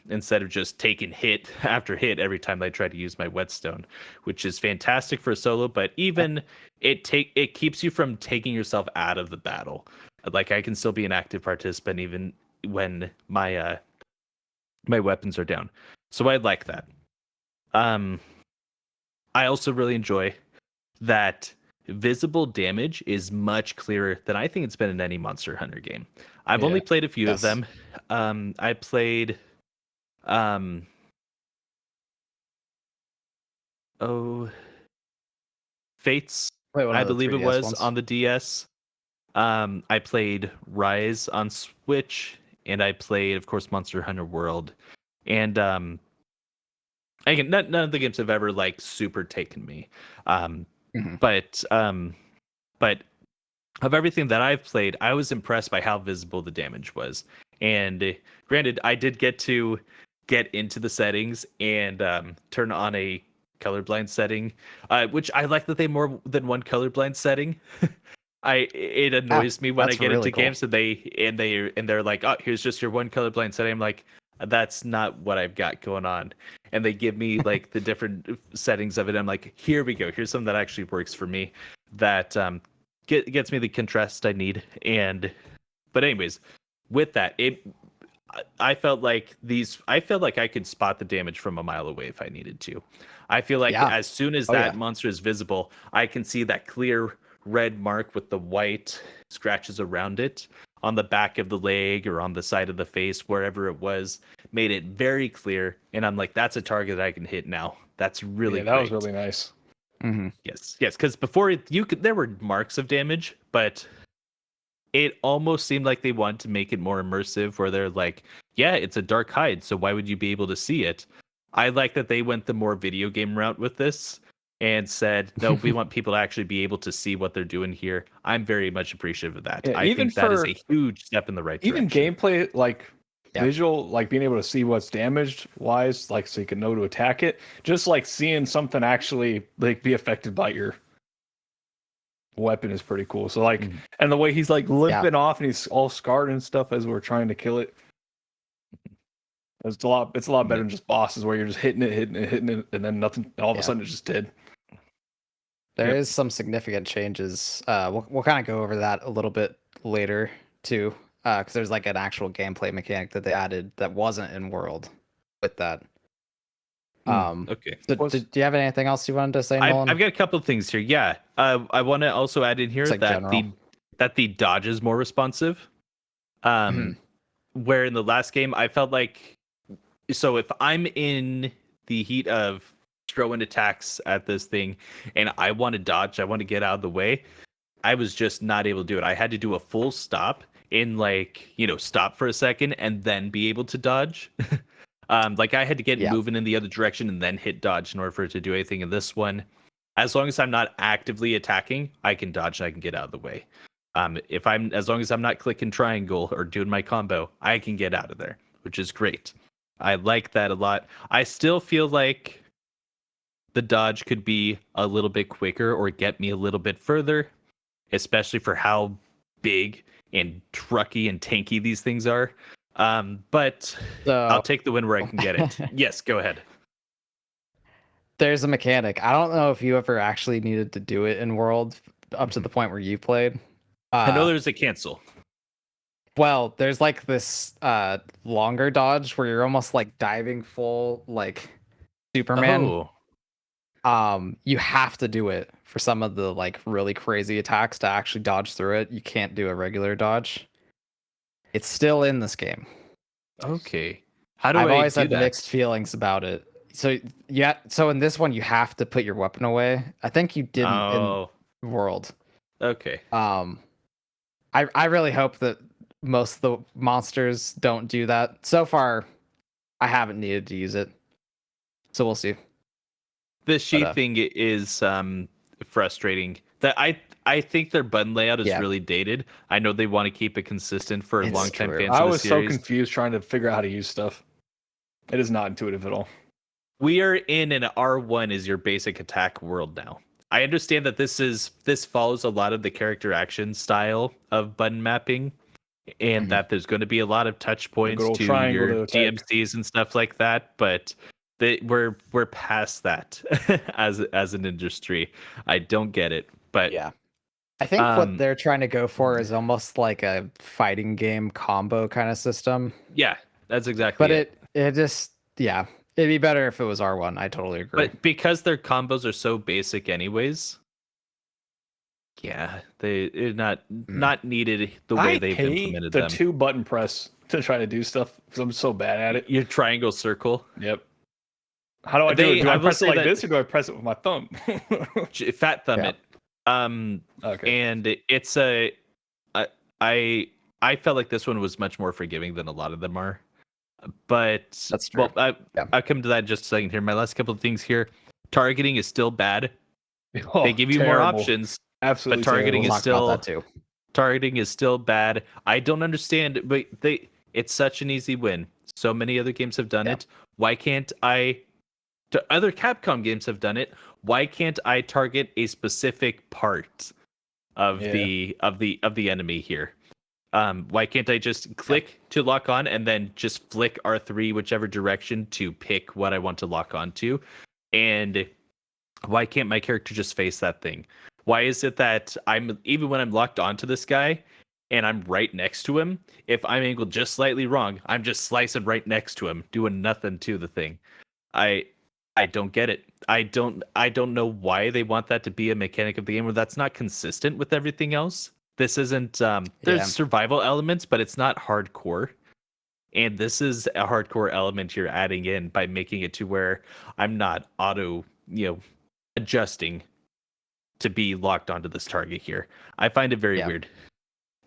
instead of just taking hit after hit every time I try to use my whetstone, which is fantastic for a solo, but even it keeps you from taking yourself out of the battle. Like I can still be an active participant even when my my weapons are down. So I like that. I also really enjoy that visible damage is much clearer than I think it's been in any Monster Hunter game. I've only played a few of them. I played Fates, I believe it was on the DS. I played Rise on Switch, and I played, of course, Monster Hunter World. And again, none of the games have ever like super taken me. But of everything that I've played, I was impressed by how visible the damage was. And granted, I did get to get into the settings and turn on a colorblind setting, which I like that they more than one colorblind setting. It annoys me when I get into games and they're like, oh, here's just your one colorblind setting. I'm like, that's not what I've got going on. And they give me like the different settings of it. I'm like, here we go. Here's something that actually works for me. That gets me the contrast I need. But anyways, with that, I felt like I could spot the damage from a mile away if I needed to. I feel like as soon as that monster is visible, I can see that clear red mark with the white scratches around it on the back of the leg or on the side of the face, wherever it was, made it very clear. And I'm like, that's a target that I can hit now. That's really that was really nice. Yes, because before there were marks of damage, but it almost seemed like they wanted to make it more immersive, where they're like, yeah, it's a dark hide, so why would you be able to see it? I like that they went the more video game route with this and said, no, we want people to actually be able to see what they're doing here. I'm very much appreciative of that. Yeah, I think that is a huge step in the right direction. Even gameplay, like visual, like being able to see what's damaged wise, like so you can know to attack it. Just like seeing something actually like be affected by your weapon is pretty cool. So like, and the way he's like limping off and he's all scarred and stuff as we're trying to kill it. It's a lot better than just bosses where you're just hitting it, and then nothing. All of a sudden, it's just dead. There is some significant changes. We'll kind of go over that a little bit later too, because there's like an actual gameplay mechanic that they added that wasn't in World with that. Okay. So do you have anything else you wanted to say, Nolan? I've got a couple of things here. Yeah, I want to also add in here like that the dodge is more responsive. Where in the last game I felt like, so if I'm in the heat of throwing attacks at this thing and I want to dodge, I want to get out of the way, I was just not able to do it. I had to do a full stop in stop for a second and then be able to dodge. Like I had to get moving in the other direction and then hit dodge in order for it to do anything. In this one, as long as I'm not actively attacking, I can dodge and I can get out of the way. As long as I'm not clicking triangle or doing my combo, I can get out of there, which is great. I like that a lot. I still feel like the dodge could be a little bit quicker or get me a little bit further, especially for how big and trucky and tanky these things are. But So I'll take the win where I can get it. Yes, go ahead. there's a mechanic. I don't know if you ever actually needed to do it in World up to the point where you played. I know there's a cancel. Well, there's like this longer dodge where you're almost like diving full like Superman. You have to do it for some of the like really crazy attacks to actually dodge through it. You can't do a regular dodge. It's still in this game. Okay. How do I've I always do had that? mixed feelings about it. So yeah, so in this one you have to put your weapon away. I think you didn't Oh, in World. okay. I really hope that most of the monsters don't do that. So far, I haven't needed to use it, so we'll see. The sheath But, thing is frustrating. That I think their button layout is Yeah. really dated. I know they want to keep it consistent for It's longtime true. fans I of the was so series. confused trying to figure out how to use stuff. It is not intuitive at all. We are in an R1 is your basic attack world now. I understand that this follows a lot of the character action style of button mapping, and Mhm. that there's going to be a lot of touch points old to triangle your to attack. DMCs and stuff like that. But we're past that as an industry. I don't get it, but Yeah. I think Um, what they're trying to go for is almost like a fighting game combo kind of system. yeah, that's exactly But it. it just yeah, it'd be better if it was R1. I totally agree. But because their combos are so basic, anyways, yeah, they're not needed the way I they've hate implemented the them. 2-button press to try to do stuff because I'm so bad at it. Your triangle circle, Yep. How do I do it? Do I I will press it say like that- this or do I press it with my thumb? fat thumb Yeah. it. Okay. And it's I felt like this one was much more forgiving than a lot of them are. But That's true. well, Yeah. I'll come to that in just a second here. My last couple of things here. Targeting is still bad. Oh, They give you more terrible. options, Absolutely but targeting We'll is talk about still that too. targeting is still bad. I don't understand, but it's such an easy win. So many other games have done Yeah. it. Why can't I? Other Capcom games have done it. Why can't I target a specific part of the enemy here? Why can't I just click to lock on and then just flick R3 whichever direction to pick what I want to lock onto? And why can't my character just face that thing? Why is it that I'm even when I'm locked onto this guy and I'm right next to him, if I'm angled just slightly wrong, I'm just slicing right next to him, doing nothing to the thing. I don't get it. I don't know why they want that to be a mechanic of the game where that's not consistent with everything else. This isn't there's Yeah. survival elements, but it's not hardcore. And this is a hardcore element you're adding in by making it to where I'm not auto, adjusting to be locked onto this target here. I find it very Yeah. weird.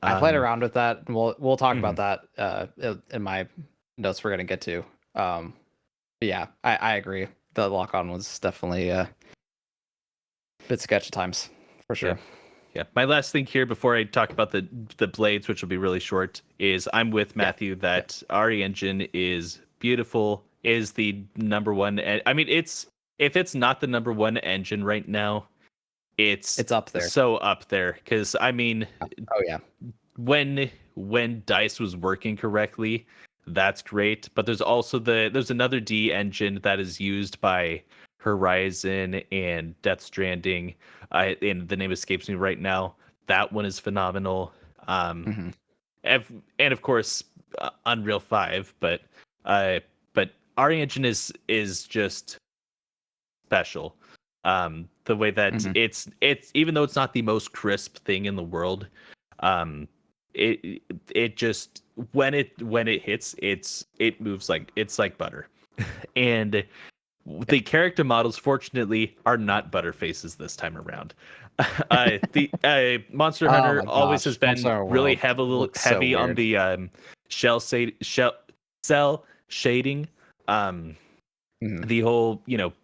I played around with that, and we'll talk Mhm. about that in my notes we're gonna get to. But yeah, I agree. The lock on was definitely a bit sketch at times, for sure. Yeah. My last thing here before I talk about the blades, which will be really short, is I'm with Matthew that RE Engine is beautiful, is the number one. I mean, if it's not the number one engine right now, it's up there. So up there, because I mean, Oh yeah. when DICE was working correctly, that's great. But there's also there's another D engine that is used by Horizon and Death Stranding. And the name escapes me right now. That one is phenomenal. Mhm. And of course Unreal 5, but RE Engine is just special. The way that Mhm. it's even though it's not the most crisp thing in the world, it just when it hits, it moves like it's like butter. And the character models fortunately are not butter faces this time around. The Monster Oh Hunter my always gosh, has been Monster really World looks so heavy on weird. the cell shading. Mhm. The whole,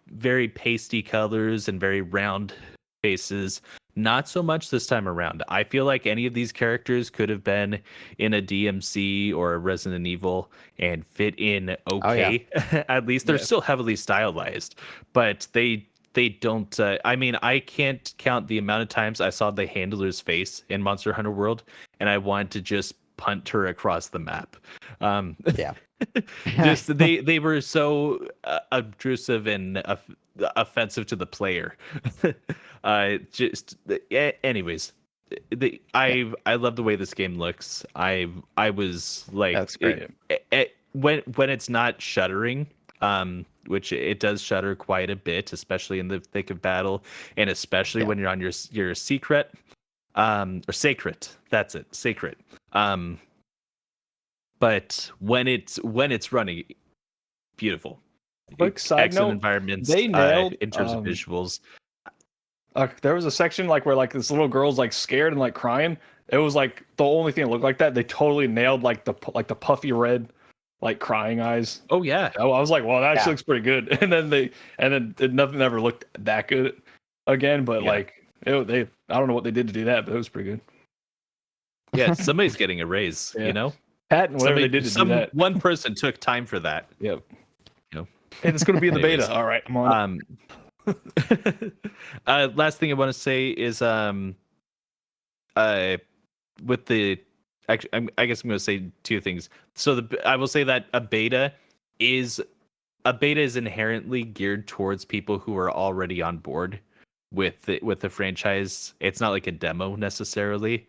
very pasty colors and very round faces. Not so much this time around. I feel like any of these characters could have been in a DMC or a Resident Evil and fit in okay. Oh, yeah. At least they're Yeah. still heavily stylized, but they they don't. I mean, I can't count the amount of times I saw the handler's face in Monster Hunter World, and I wanted to just punt her across the map. Yeah. Just they were so obtrusive and offensive to the player. Anyways, I love the way this game looks. I was like, That's great. when it's not shuddering, which it does shudder quite a bit, especially in the thick of battle, and especially when you're on your secret, or sacred. That's it, sacred. But when it's running, beautiful. Quick side Excellent note, environments. they nailed in terms of visuals. There was a section like where like this little girl's like scared and like crying. It was like the only thing that looked like that. They totally nailed like the puffy red, like crying eyes. Oh yeah, I was like, well, that actually looks pretty good. And then nothing ever looked that good again. But like I don't know what they did to do that, but it was pretty good. Yeah, somebody's getting a raise. Yeah. You know, Patent whatever they did to do that. One person took time for that. Yep. You know, and it's going to be in the Anyways. beta. All right, I'm on. Last thing I want to say is with the actually, I guess I'm going to say two things. So I will say that a beta is inherently geared towards people who are already on board with the franchise. It's not like a demo necessarily.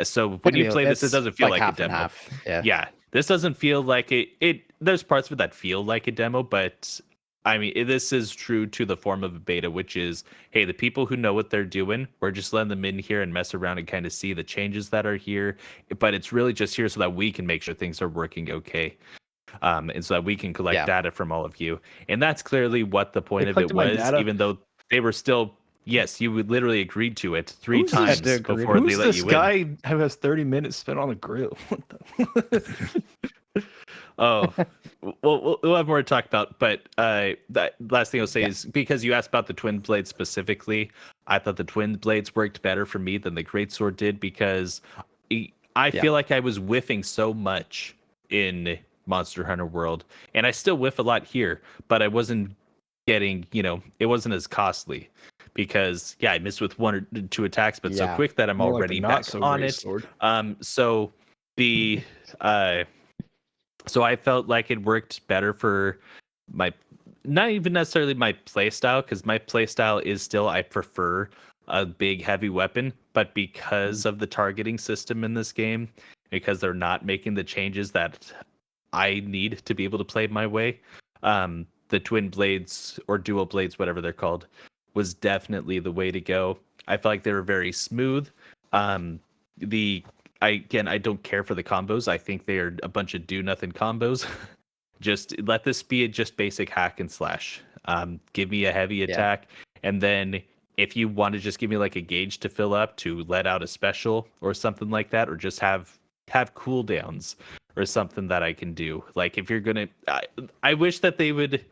So when you play this, it doesn't feel like a demo. Yeah, this doesn't feel like it. There's parts of it that feel like a demo, but I mean, this is true to the form of a beta, which is, hey, the people who know what they're doing, we're just letting them in here and mess around and kind of see the changes that are here. But it's really just here so that we can make sure things are working okay. And so that we can collect data from all of you. And that's clearly what the point of it was, even though they were still, yes, you would literally agreed to it three times before they let you in. Who's this guy who has 30 minutes spent on a grill? Oh, we'll have more to talk about. But that last thing I'll say is, because you asked about the twin blades specifically, I thought the twin blades worked better for me than the greatsword did, because I feel like I was whiffing so much in Monster Hunter World, and I still whiff a lot here, but I wasn't getting, it wasn't as costly, because I missed with one or two attacks, but so quick that I'm already back on it. So the so I felt like it worked better for my, not even necessarily my playstyle, because my playstyle is still, I prefer a big heavy weapon, but because of the targeting system in this game, because they're not making the changes that I need to be able to play my way, the twin blades or dual blades, whatever they're called, was definitely the way to go. I felt like they were very smooth. I don't care for the combos. I think they are a bunch of do nothing combos. Just let this be just basic hack and slash. Give me a heavy attack, and then if you want to just give me like a gauge to fill up to let out a special or something like that, or just have cooldowns or something that I can do. Like if you're gonna, I wish that they would.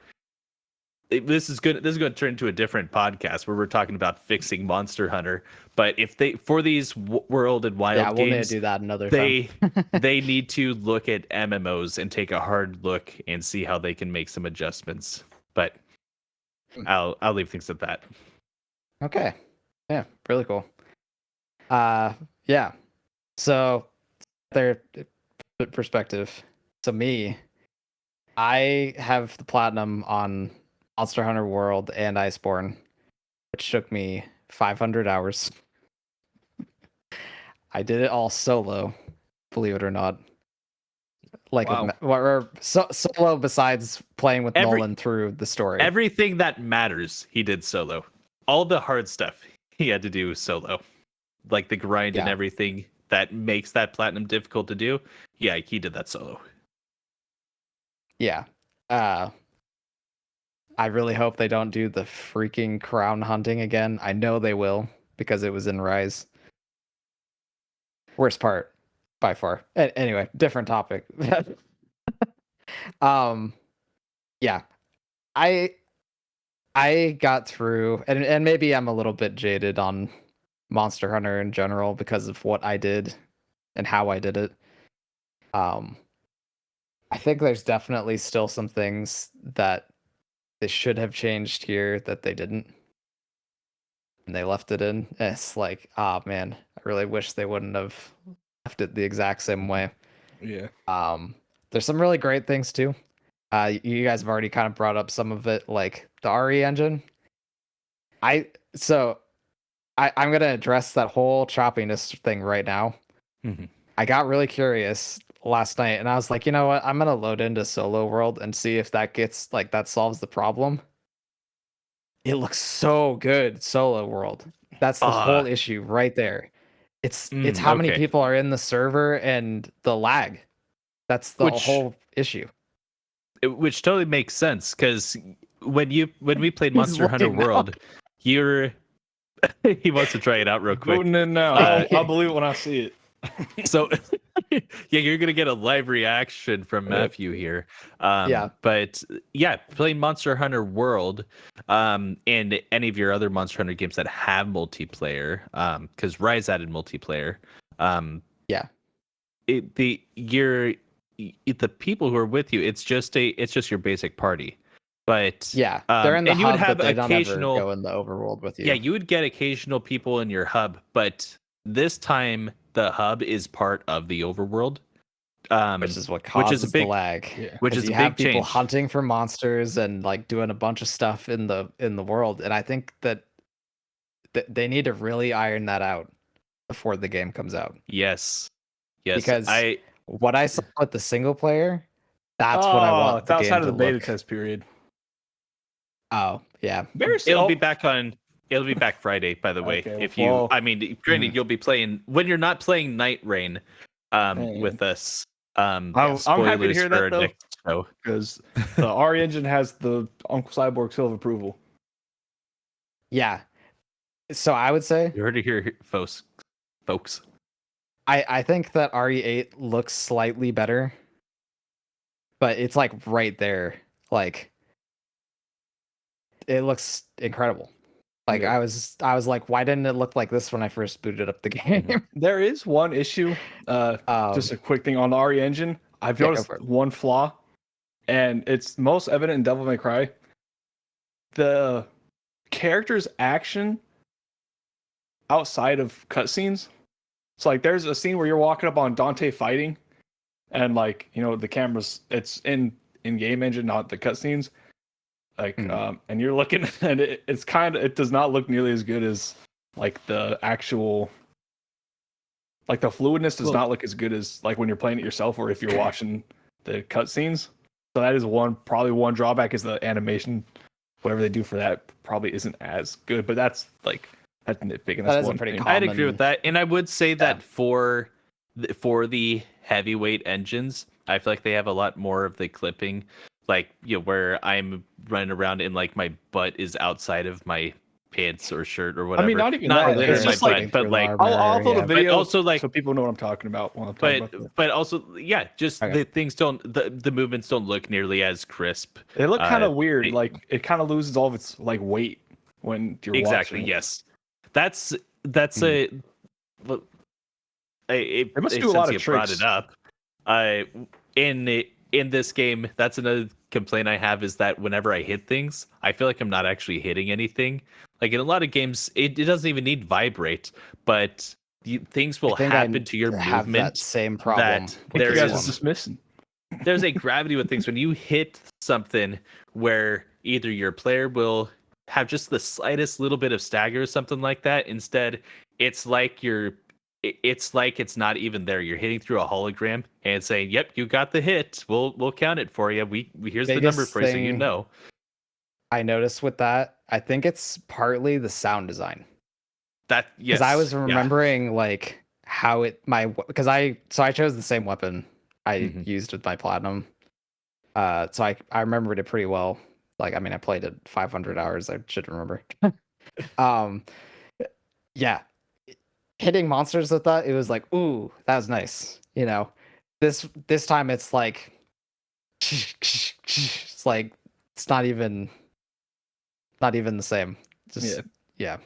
This is going to turn into a different podcast where we're talking about fixing Monster Hunter. But if they, for these World and Wild games, we'll need to do that another time. They they need to look at MMOs and take a hard look and see how they can make some adjustments. But I'll leave things at that. Okay. Yeah, really cool. Yeah. So their perspective. So me, I have the platinum on Monster Hunter World and Iceborne, which took me 500 hours. I did it all solo, believe it or not. Like, solo besides playing with Nolan through the story. Everything that matters, he did solo. All the hard stuff he had to do solo. Like the grind and everything that makes that platinum difficult to do. Yeah, he did that solo. Yeah. I really hope they don't do the freaking crown hunting again. I know they will, because it was in Rise. Worst part, by far. Anyway, different topic. Yeah. I got through, and maybe I'm a little bit jaded on Monster Hunter in general because of what I did and how I did it. I think there's definitely still some things that they should have changed here that they didn't. and they left it in. It's like, ah man, I really wish they wouldn't have left it the exact same way. Yeah. There's some really great things too. You guys have already kind of brought up some of it, like the RE engine. I'm gonna address that whole choppiness thing right now. Mhm. I got really curious last night, and I was like, you know what? I'm gonna load into Solo World and see if that solves the problem. It looks so good, Solo World. That's the whole issue right there. It's how many Okay. people are in the server and the lag. That's the whole issue. Which totally makes sense because when we played He's Monster Hunter looking now. World, you're he wants to try it out real quick. Booting in now. I'll believe it when I see it. So yeah, you're gonna get a live reaction from Matthew here. Yeah. But yeah, playing Monster Hunter World, and any of your other Monster Hunter games that have multiplayer, because Rise added multiplayer. Yeah. The people who are with you, it's just your basic party. But Yeah, they're in the and you would hub, have but they don't ever occasional go in the overworld with you. yeah, you would get occasional people in your hub, but this time the hub is part of the overworld, which is what which causes is a big the lag. Yeah. which 'Cause is you a have big people change. hunting for monsters and like doing a bunch of stuff in the world, and I think that they need to really iron that out before the game comes out. Yes, Because what I saw with the single player, that's what I want It's the outside game of to the beta look. test period. Oh yeah, it'll be back Friday, by the way. Okay, If well, you, I mean, granted, you'll be playing when you're not playing Night Rain, with us. I'm happy to Spoilers hear for that our though, next show. because the RE engine has the Uncle Cyborg seal of approval. yeah. So I would say You heard it here, folks. I think that RE8 looks slightly better, but it's like right there. Like it looks incredible. Like Yeah. I was like, why didn't it look like this when I first booted up the game? There is one issue. Just a quick thing on the RE engine. I've Yeah, go noticed for it. one flaw, and it's most evident in Devil May Cry. The character's action outside of cutscenes. So like, there's a scene where you're walking up on Dante fighting, and like, the camera's it's in game engine, not the cutscenes. Like, and you're looking, and it does not look nearly as good as like the actual. Like the fluidness does not look as good as like when you're playing it yourself or if you're watching the cutscenes. So that is probably one drawback is the animation. Whatever they do for that probably isn't as good. But that's nitpicking. That's That is a one pretty thing. common- I'd agree with that, and I would say that for the heavyweight engines, I feel like they have a lot more of the clipping, like where I'm running around and like my butt is outside of my pants or shirt or whatever. I mean, not even not that. literally It's my just like butt, but like I'll upload a video, but also like so people know what I'm talking about when I'm talking about that. but also just Okay. the things the movements don't look nearly as crisp. They look kind of weird. they- Like it kind of loses all of its like weight when you're exactly watching. yes. That's a well, They must do a lot of since you brought tricks. it up. In this game, that's another complaint I have is that whenever I hit things, I feel like I'm not actually hitting anything. Like in a lot of games, it doesn't even need vibrate, but things will happen to your have movement. that same problem. That You there guys is are just missing. there's a gravity with things when you hit something where either your player will have just the slightest little bit of stagger or something like that. Instead, it's like it's not even there. You're hitting through a hologram and saying, "Yep, you got the hit. We'll count it for you. Here's the number Biggest for you, so you thing know." I noticed with that, I think it's partly the sound design. That yes, Because I was yeah. remembering like how because I chose the same weapon I Mhm. used with my platinum. So I remembered it pretty well. Like I mean I played it 500 hours. I should remember. Yeah, hitting monsters with that, it was like, ooh, that was nice. This time it's like it's like it's not even the same. Just yeah.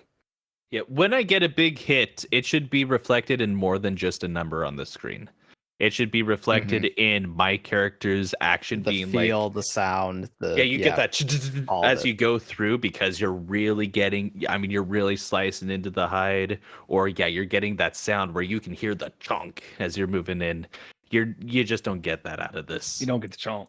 Yeah, when I get a big hit, it should be reflected in more than just a number on the screen. It should be reflected in my character's action The being feel, the sound, yeah, you get that all of as it. you go through because you're really getting, I mean, you're really slicing into the hide, or yeah, you're getting that sound where you can hear the chunk as you're moving in. You just don't get that out of this. You don't get the chomp.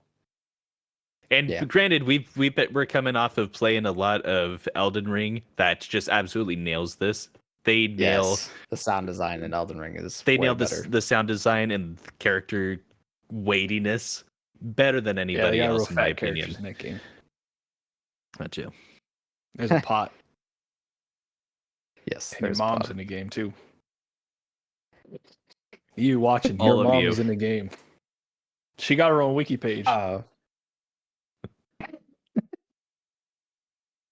And Yeah. granted, we're coming off of playing a lot of Elden Ring that just absolutely nails this. They nail Yes, the sound design in Elden Ring is they way nailed better. the sound design and character weightiness better than Yeah, they anybody got real else in my fat opinion. characters in that game. Not you. There's a pot, Yes, and your there's mom's Bob. in the game too. You watching? All Your of mom you. is in the game. She got her own wiki page.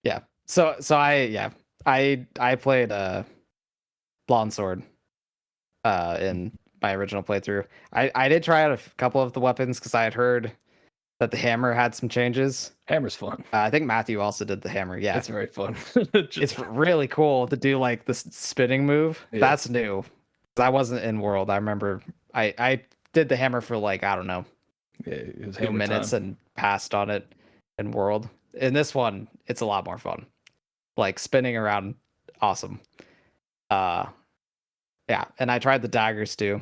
Yeah. So I played Blonde Sword in my original playthrough. I did try out a couple of the weapons because I had heard that the hammer had some changes. Hammer's fun. I think Matthew also did the hammer. Yeah, It's very fun. it's really cool to do like this spinning move. Yeah. That's new. I wasn't in World. I remember I did the hammer for like, I don't know, yeah, it was 2 hammer minutes time. and passed on it in World. In this one, it's a lot more fun. Like spinning around, awesome. Yeah, and I tried the daggers too.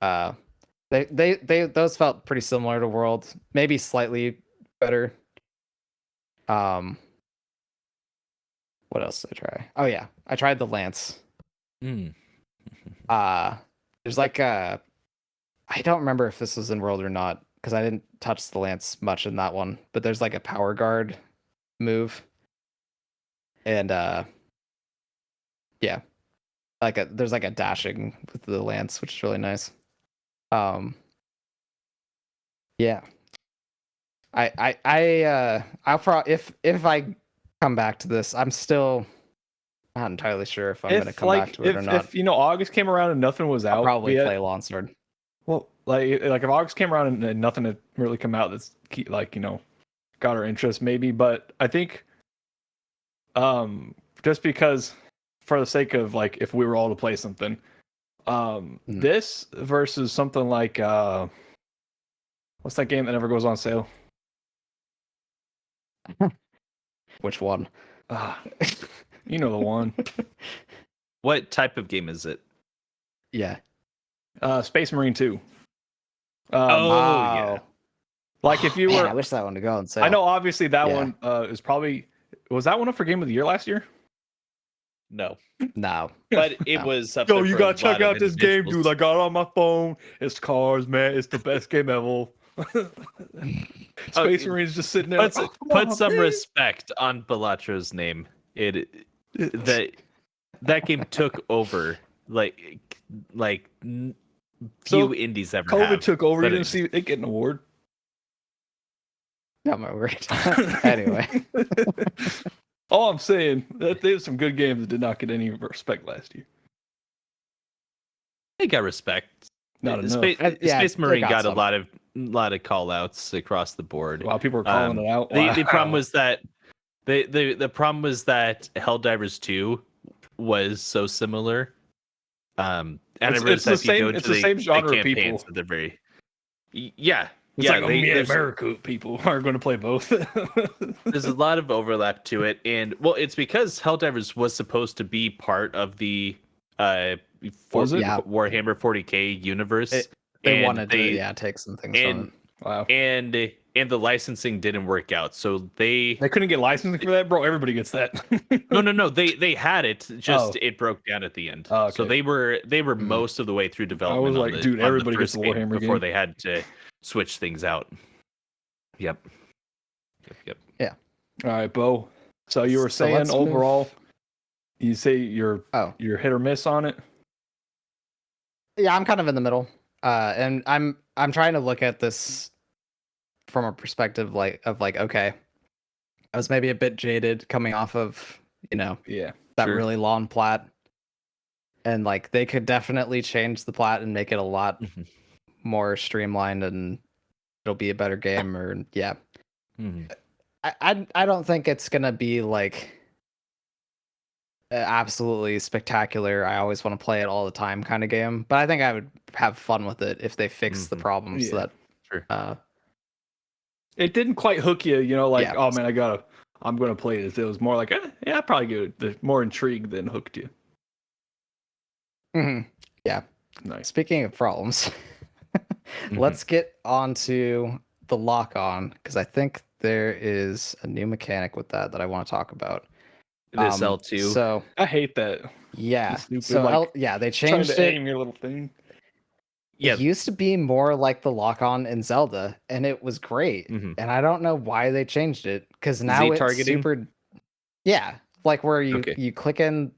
They those felt pretty similar to World, maybe slightly better. What else did I try? Oh yeah, I tried the lance. Mm. There's like a, I don't remember if this was in World or not because I didn't touch the lance much in that one. But there's like a power guard move, and yeah, there's like a dashing with the lance, which is really nice. Yeah, I'll probably if I come back to this, I'm still not entirely sure if I'm gonna come back to it or not. If August came around and nothing was out, I'll probably yet, play Lawn Sword. well, like if August came around and nothing had really come out that's got our interest, maybe. But I think, just because for the sake of like if we were all to play something, this versus something like what's that game that never goes on sale? Which one? You know the one. What type of game is it? Yeah. Space Marine 2. Yeah. Like if you Man, were, I wish that one to go on sale. I know obviously that Yeah. one is probably, was that one up for Game of the Year last year? No, No. but it No. was. Up Yo, there you for gotta a check lot out of this game, dude. individuals. I got it on my phone. It's cars, man. It's the best game ever. Space Marine's just sitting there. Put, like, oh, put come some on, man. respect on Balatro's name. That game took over like few So, indies ever COVID have. took over. You But didn't see it get an award. Got my word. Anyway. All I'm saying that there's some good games that did not get any respect last year. They got respect. Not enough. Space they Marine got some. a lot of call outs across the board. Wow, people are calling it out. The problem Wow. was that the problem was that Helldivers 2 was so similar. And It's the same genre of people. At the very, yeah. It's yeah, like America people are going to play both. There's a lot of overlap to it, and well, it's because Helldivers was supposed to be part of the Was it? Yeah. Warhammer 40k universe. They and wanted to take some things from it. Wow. and the licensing didn't work out, so they They couldn't get licensing for that, bro. Everybody gets that. no they had it, just it broke down at the end. Oh, okay. So they were most of the way through development. like, dude, on everybody the gets first the game Warhammer before game. they had to switch things out. Yep. All right, Bo. So you were So saying let's move- overall, you say you're hit or miss on it. Yeah, I'm kind of in the middle. And I'm trying to look at this from a perspective okay, I was maybe a bit jaded coming off of, Yeah. that Sure. really long plat. And like they could definitely change the plat and make it a lot Mhm. more streamlined and it'll be a better game Mhm. I don't think it's gonna be like absolutely spectacular. I always want to play it all the time kind of game. But I think I would have fun with it if they fix the problems Yeah. that. Sure. It didn't quite hook you, like, Yeah. oh man, I'm gonna play this. It was more like, yeah, I'd probably give it the more intrigue than hooked you. Yeah. Nice. Speaking of problems, let's get on to the lock on because I think there is a new mechanic with that I want to talk about. This L2. So I hate that. yeah. Stupid, So like, they trying changed to it. aim your little thing. Yeah. It used to be more like the lock on in Zelda, and it was great. Mhm. And I don't know why they changed it because now it's Z-targeting? super. Yeah, like where Okay. you click in,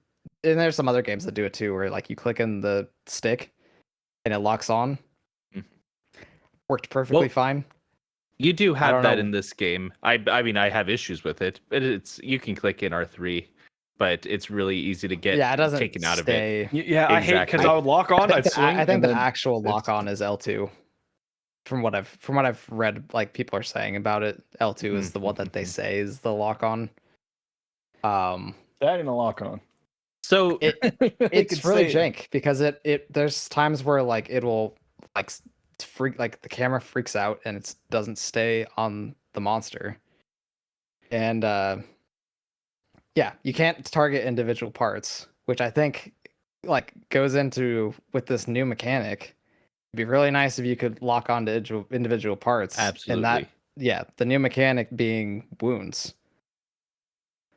and there's some other games that do it too, where like you click in the stick and it locks on. Mhm. Worked perfectly Well, fine. You do I have don't that know. in this game. I mean, I have issues with it, but you can click in R3, but it's really easy to get Yeah, it doesn't taken out of it. stay. Yeah, I hate because Exactly. I would lock on, I'd swing, I think and the then actual lock it's- on is L2. From what I've read, like people are saying about it, L2 is the one that they say is the lock on. that ain't a lock on. So It's really jank because it there's times where like it will like freak, like the camera freaks out and it doesn't stay on the monster. And yeah, you can't target individual parts, which I think like goes into with this new mechanic. It'd be really nice if you could lock on to individual parts. Absolutely. And that, yeah, the new mechanic being wounds.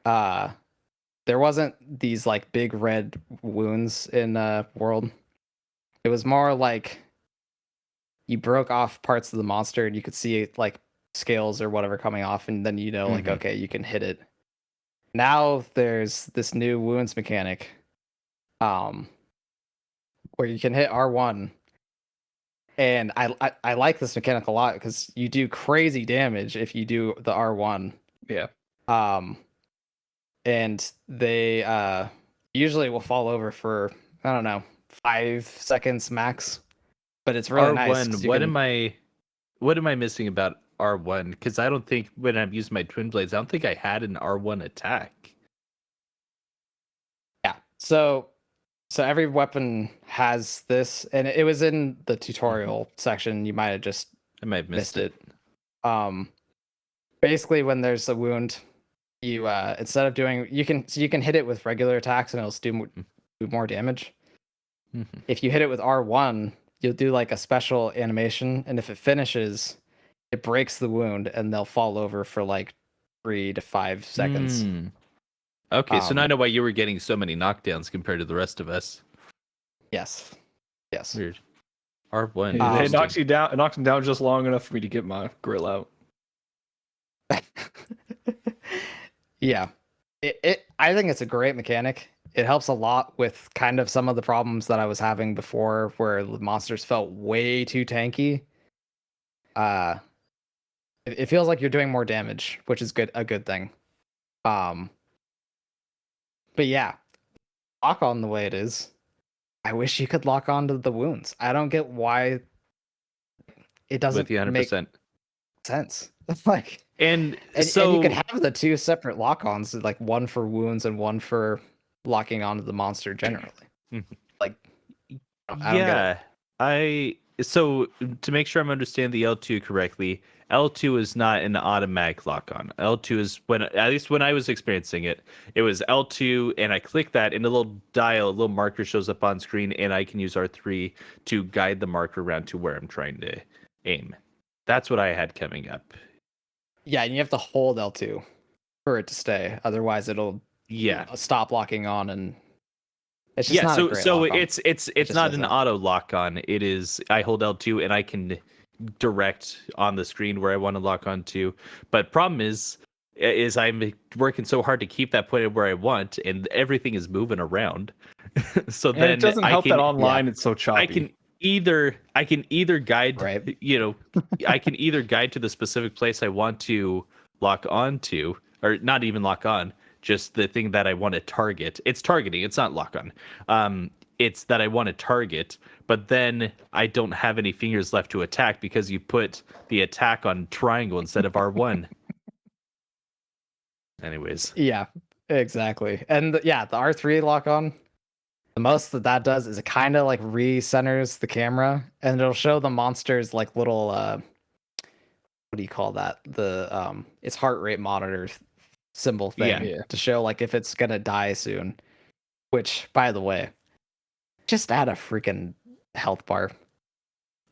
There wasn't these like big red wounds in World. It was more like you broke off parts of the monster and you could see like scales or whatever coming off, and then like Mhm. okay, you can hit it. Now there's this new wounds mechanic, where you can hit R1, and I like this mechanic a lot because you do crazy damage if you do the R1. Yeah. And they usually will fall over for I don't know 5 seconds max, but it's really nice. R1, 'Cause you what can- am I missing about R1? Because I don't think when I'm using my twin blades, I don't think I had an R1 attack. Yeah. So every weapon has this, and it was in the tutorial section. You might have just I might have missed missed it. Basically, when there's a wound, you instead of doing you can hit it with regular attacks and it'll do more damage. Mhm. If you hit it with R1, you'll do like a special animation, and if it finishes, it breaks the wound, and they'll fall over for like 3 to 5 seconds. Okay, so now I Um, know why you were getting so many knockdowns compared to the rest of us. Yes. Weird. R1. It Um, knocks you down. It knocks them down just long enough for me to get my grill out. Yeah. I think it's a great mechanic. It helps a lot with kind of some of the problems that I was having before where the monsters felt way too tanky. It feels like you're doing more damage, which is a good thing. But yeah, lock on the way it is. I wish you could lock on to the wounds. I don't get why it doesn't With you 100%. make sense. Like And and so you could have the two separate lock-ons, like one for wounds and one for locking onto the monster generally. Mhm. Like I don't get it. So to make sure I'm understanding the L2 correctly, L2 is not an automatic lock on. L2 is when, at least when I was experiencing it, it was L2 and I click that and a little marker shows up on screen and I can use R3 to guide the marker around to where I'm trying to aim. That's what I had coming up. Yeah, and you have to hold L2 for it to stay. Otherwise it'll Yeah. stop locking on, and it's just not a great so lock-on. it's just not an isn't. auto lock on. It is I hold L2 and I can direct on the screen where I want to lock on to. But problem is I'm working so hard to keep that pointed where I want, and everything is moving around. So And then it doesn't help that online it's so choppy. I can either guide, Right. I can either guide to the specific place I want to lock on to, or not even lock on, just the thing that I want to target. It's targeting, it's not lock on. It's that I want to target, but then I don't have any fingers left to attack because you put the attack on triangle instead of R1. Anyways. Yeah. Exactly. And the R3 lock on, the most that does is it kind of like re-centers the camera, and it'll show the monsters like little what do you call that? The it's heart rate monitor symbol thing Yeah. to show like if it's gonna die soon. Which, by the way, just add a freaking health bar.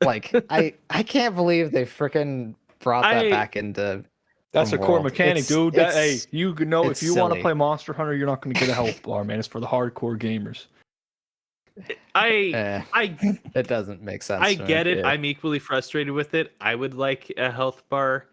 Like I can't believe they freaking brought that back into. That's a core World. mechanic, dude. That, hey, you know, if you want to silly. play Monster Hunter, you're not going to get a health bar, man. It's for the hardcore gamers. It doesn't make sense. I to me. get it. Yeah. I'm equally frustrated with it. I would like a health bar,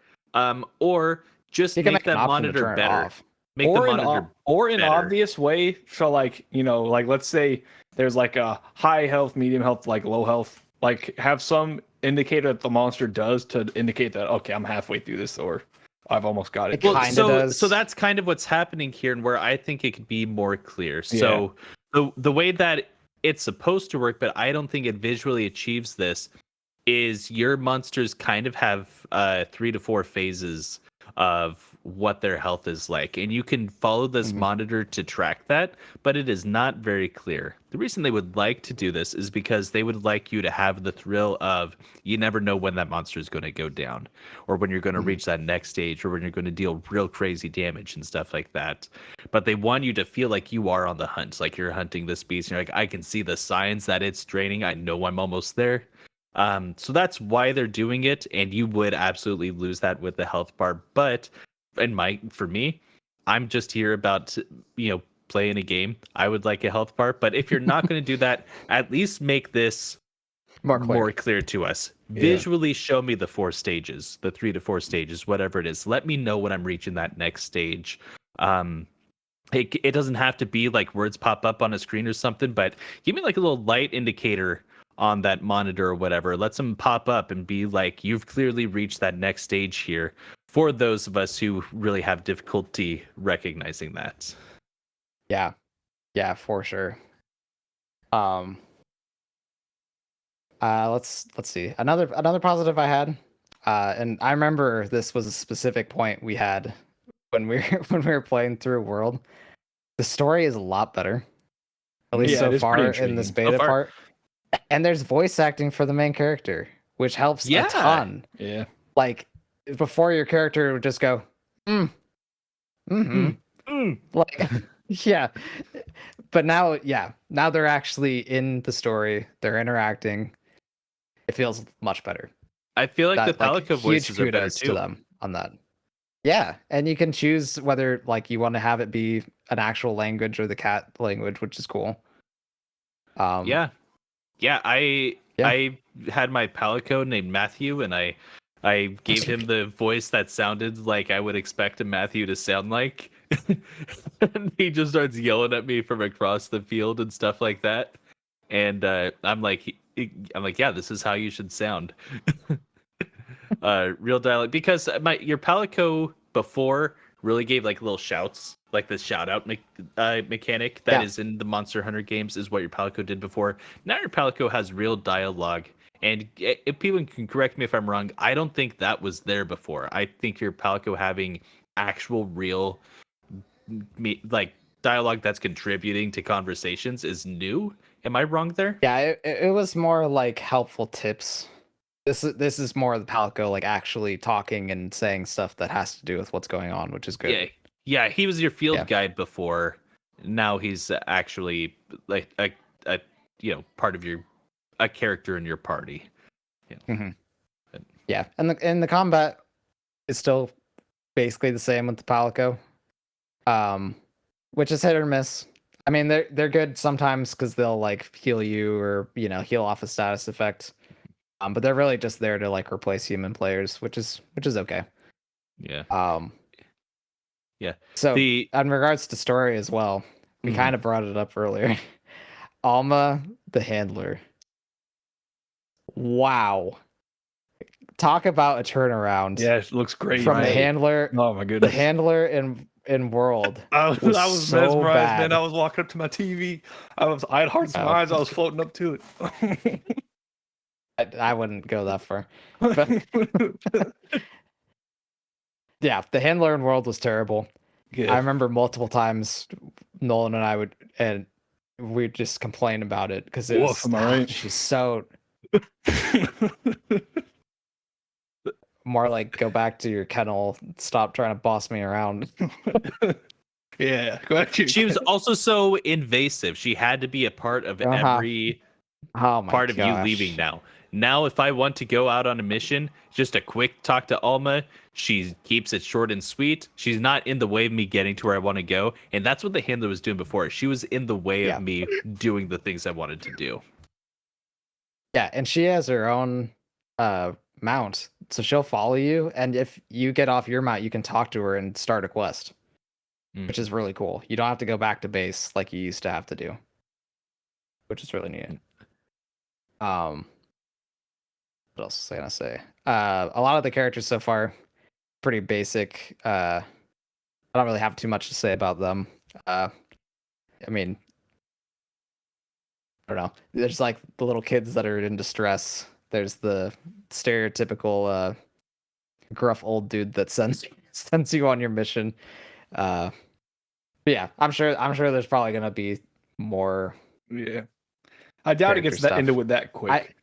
or just You can make an that option to monitor turn it better. off. Make or the an monitor better. obvious way. So like, you know, like let's say there's like a high health, medium health, like low health. Like have some indicator that the monster does to indicate that okay, I'm halfway through this, or I've almost got it. Well, kinda does. So that's kind of what's happening here, and where I think it could be more clear. So the way that it's supposed to work, but I don't think it visually achieves this, is your monsters kind of have 3 to 4 phases of what their health is like, and you can follow this monitor to track that, but it is not very clear. The reason they would like to do this is because they would like you to have the thrill of you never know when that monster is going to go down, or when you're going to reach that next stage, or when you're going to deal real crazy damage and stuff like that. But they want you to feel like you are on the hunt, like you're hunting this beast, and you're like, I can see the signs that it's draining, I know I'm almost there. So that's why they're doing it, and you would absolutely lose that with the health bar. But for me, I'm just here about, you know, playing a game. I would like a health bar, but if you're not going to do that, at least make this more clear to us. Yeah. Visually show me the 4 stages, the 3 to 4 stages, whatever it is. Let me know when I'm reaching that next stage. It doesn't have to be like words pop up on a screen or something, but give me like a little light indicator on that monitor or whatever. Let them pop up and be like, you've clearly reached that next stage here, for those of us who really have difficulty recognizing that. Yeah, for sure. Let's see. Another positive I had, and I remember this was a specific point we had when we were playing through World. The story is a lot better, at least so far in this beta part. And there's voice acting for the main character, which helps a ton. Yeah. Like before, your character would just go, like, yeah. But now they're actually in the story. They're interacting. It feels much better. I feel like the Palico voices are better too. To them on that. Yeah, and you can choose whether like you want to have it be an actual language or the cat language, which is cool. I had my Palico named Matthew, and I gave him the voice that sounded like I would expect a Matthew to sound like. And he just starts yelling at me from across the field and stuff like that. And I'm like, yeah, this is how you should sound. Real dialect, because your Palico before really gave like little shouts, like the shout out mechanic that is in the Monster Hunter games is what your Palico did before. Now your Palico has real dialogue, and if people can correct me if I'm wrong, I don't think that was there before. I think your Palico having actual real like dialogue that's contributing to conversations is new. Am I wrong there? Yeah, it was more like helpful tips. This is more the Palico like actually talking and saying stuff that has to do with what's going on, which is good. Yeah, he was your field guide before. Now he's actually like a part of a character in your party. Yeah, and the combat is still basically the same with the Palico, which is hit or miss. I mean, they're good sometimes because they'll like heal you or heal off a status effect. But they're really just there to like replace human players, which is okay. Yeah. Yeah. So in regards to story as well, we kind of brought it up earlier. Alma, the handler. Wow. Talk about a turnaround. Yeah, it looks great. From the handler. Oh my goodness. The handler in World. I was so mesmerized, bad. man. I was walking up to my TV. I had hearts in my eyes. I was floating up to it. I wouldn't go that far. But yeah, the handler in World was terrible. Good. I remember multiple times Nolan and we'd just complain about it because it Woof, was am I right? she's so more like go back to your kennel, stop trying to boss me around. Yeah, go back to your She was kennel. also so invasive. She had to be a part of every Oh my part of you gosh. leaving now. Now, if I want to go out on a mission, just a quick talk to Alma. She keeps it short and sweet. She's not in the way of me getting to where I want to go. And that's what the handler was doing before. She was in the way Yeah. of me doing the things I wanted to do. Yeah, and she has her own mount, so she'll follow you, and if you get off your mount, you can talk to her and start a quest, which is really cool. You don't have to go back to base like you used to have to do, which is really neat. What else was I gonna say? A lot of the characters so far pretty basic. I don't really have too much to say about them. I mean, I don't know. There's like the little kids that are in distress. There's the stereotypical gruff old dude that sends you on your mission. But yeah, I'm sure there's probably gonna be more. Yeah, I doubt it gets Character that into stuff. it that quick.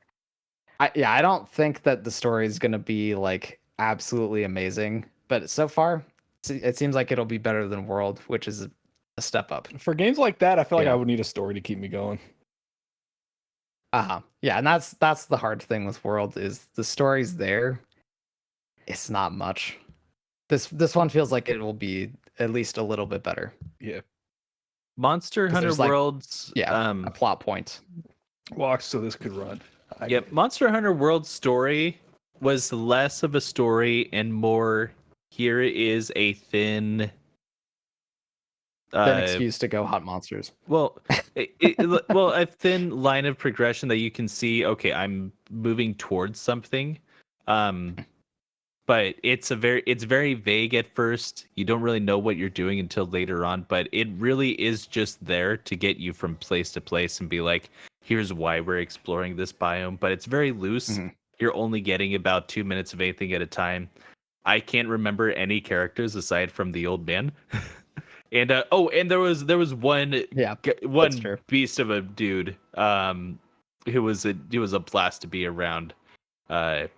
I don't think that the story is gonna be like absolutely amazing, but so far it seems like it'll be better than World, which is a step up. For games like that, I feel like Yeah. I would need a story to keep me going. Yeah, and that's the hard thing with World is the story's there. It's not much. This one feels like it will be at least a little bit better. Yeah, Monster 'Cause Hunter there's, like, Worlds. Yeah, a plot point. walks so this could run. Yep. Monster Hunter World story was less of a story and more. Here is a thin. An excuse to go hunt monsters. Well, a thin line of progression that you can see. Okay, I'm moving towards something, but it's very vague at first. You don't really know what you're doing until later on. But it really is just there to get you from place to place and be like, here's why we're exploring this biome. But it's very loose. Mhm. You're only getting about 2 minutes of anything at a time. I can't remember any characters aside from the old man. And and there was one Yeah, one true. beast of a dude who was a blast to be around. When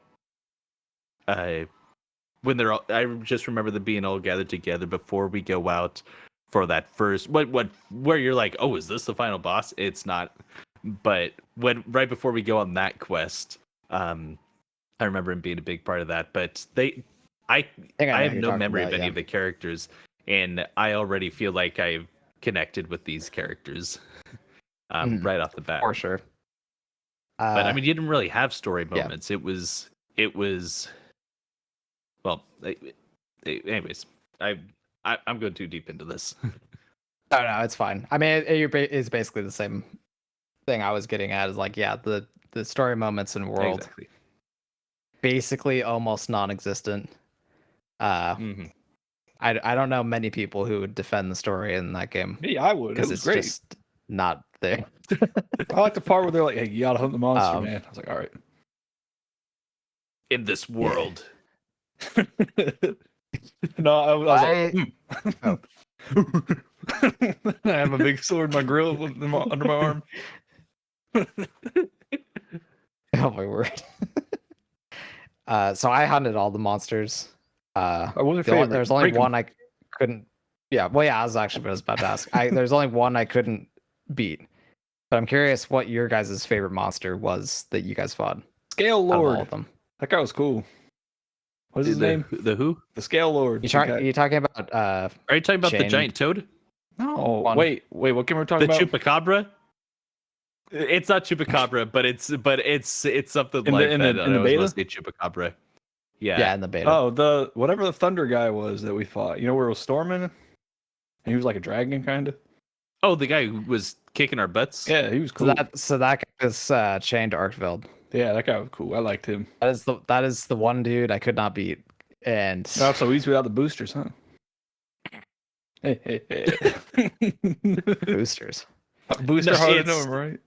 they're all, I just remember them being all gathered together before we go out for that first where you're like, oh, is this the final boss? It's not, but right before we go on that quest, I remember him being a big part of that. But I think I know have who you're no talking memory about, of any yeah. of the characters, and I already feel like I've connected with these characters Mhm. right off the bat. For sure. But I mean, you didn't really have story yeah. moments. It was well. Anyways, I'm going too deep into this. No, it's fine. I mean, it's basically the same thing I was getting at. Is like, yeah, the story moments in World Exactly. basically almost non-existent. Mhm. I don't know many people who would defend the story in that game Me, I would. It because was it's great. just not there. I like the part where they're like, "Hey, you gotta hunt the monster, Um, man." I was like, "All right." In this world, No, I was like, Oh. I have a big sword in my grill under my arm. Oh my word. So I hunted all the monsters. What was your favorite? There's only Break 'em. one I couldn't. Yeah, well, yeah, I was actually what I was about to ask. There's only one I couldn't beat, but I'm curious what your guys' favorite monster was that you guys fought. Scale Out of all Lord. of them. That guy was cool. What's his name? The who? The Scale Lord. You talking about Are you talking about the Chain- giant toad? No, one. wait. What game we're talking The about? chupacabra? It's not chupacabra, but it's something In like the- in that. the- I in the was beta? gonna say chupacabra. Yeah. Yeah, in the beta. Oh, the whatever the Thunder guy was that we fought. You know where it was storming, and he was like a dragon, kind of. Oh, the guy who was kicking our butts. Yeah, he was So cool. that guy is chained to Arkveld. Yeah, that guy was cool. I liked him. That is the one dude I could not beat. And Not so easy without the boosters, huh? Hey. boosters. Booster No, hard to it's- know him, right?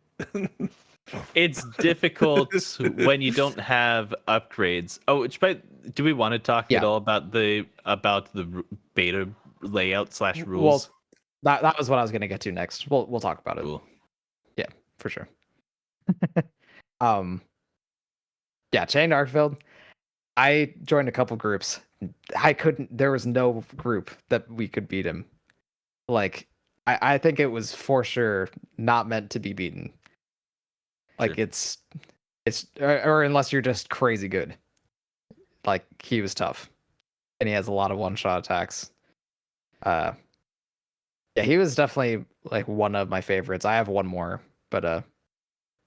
It's difficult when you don't have upgrades. Oh, do we want to talk Yeah. at all about the beta layout slash Well, rules? that was what I was gonna get to next. We'll talk about it. Cool. Yeah, for sure. um, yeah, Chained Arkfield. I joined a couple groups. I couldn't. There was no group that we could beat him. Like, I think it was for sure not meant to be beaten. Like Sure. it's or unless you're just crazy good. Like he was tough, and he has a lot of one shot attacks. Yeah, he was definitely like one of my favorites. I have one more, but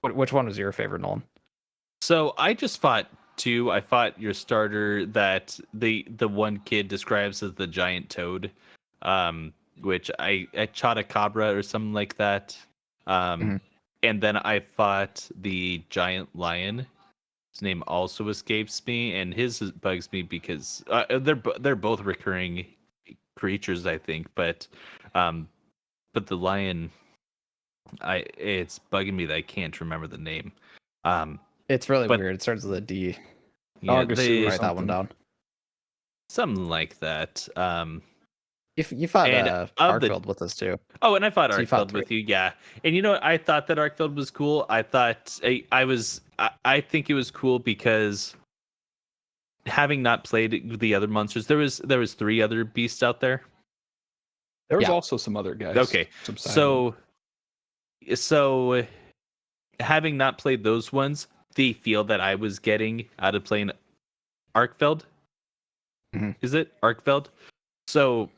which one was your favorite, Nolan? So I just fought two. I fought your starter that the one kid describes as the giant toad, which I Cabra or something like that. Mhm. And then I fought the giant lion. His name also escapes me, and his bugs me because they're both recurring creatures, I think. But the lion, it's bugging me that I can't remember the name. It's really But weird. It starts with a D. yeah, Argosy or Write that one something. down. something like that. You fought And of the Arkfield with us too. Oh, and I fought So you fought Arkfeld with you, yeah. And you know what? I thought that Arkfeld was cool. I thought I think it was cool because having not played the other monsters, there was three other beasts out there. There was Yeah. also some other guys. Okay, some side so having not played those ones, the feel that I was getting out of playing Arkfeld, Mhm. is it Arkfeld? So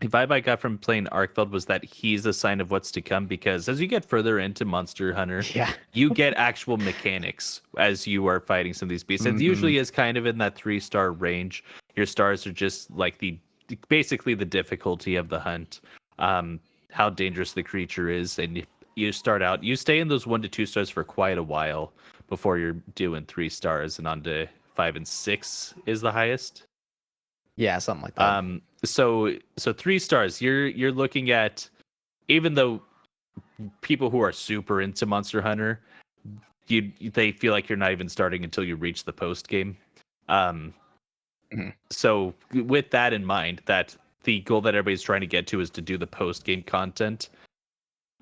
the vibe I got from playing Arkfeld was that he's a sign of what's to come, because as you get further into Monster Hunter, Yeah. you get actual mechanics as you are fighting some of these beasts. It usually is kind of in that 3-star range. Your stars are just like basically the difficulty of the hunt, how dangerous the creature is, and you start out, you stay in those 1 to 2 stars for quite a while before you're doing 3 stars, and on to 5 and 6 is the highest. Yeah, something like that. So 3 stars, you're looking at, even though people who are super into Monster Hunter, they feel like you're not even starting until you reach the post game. So with that in mind, that the goal that everybody's trying to get to is to do the post game content.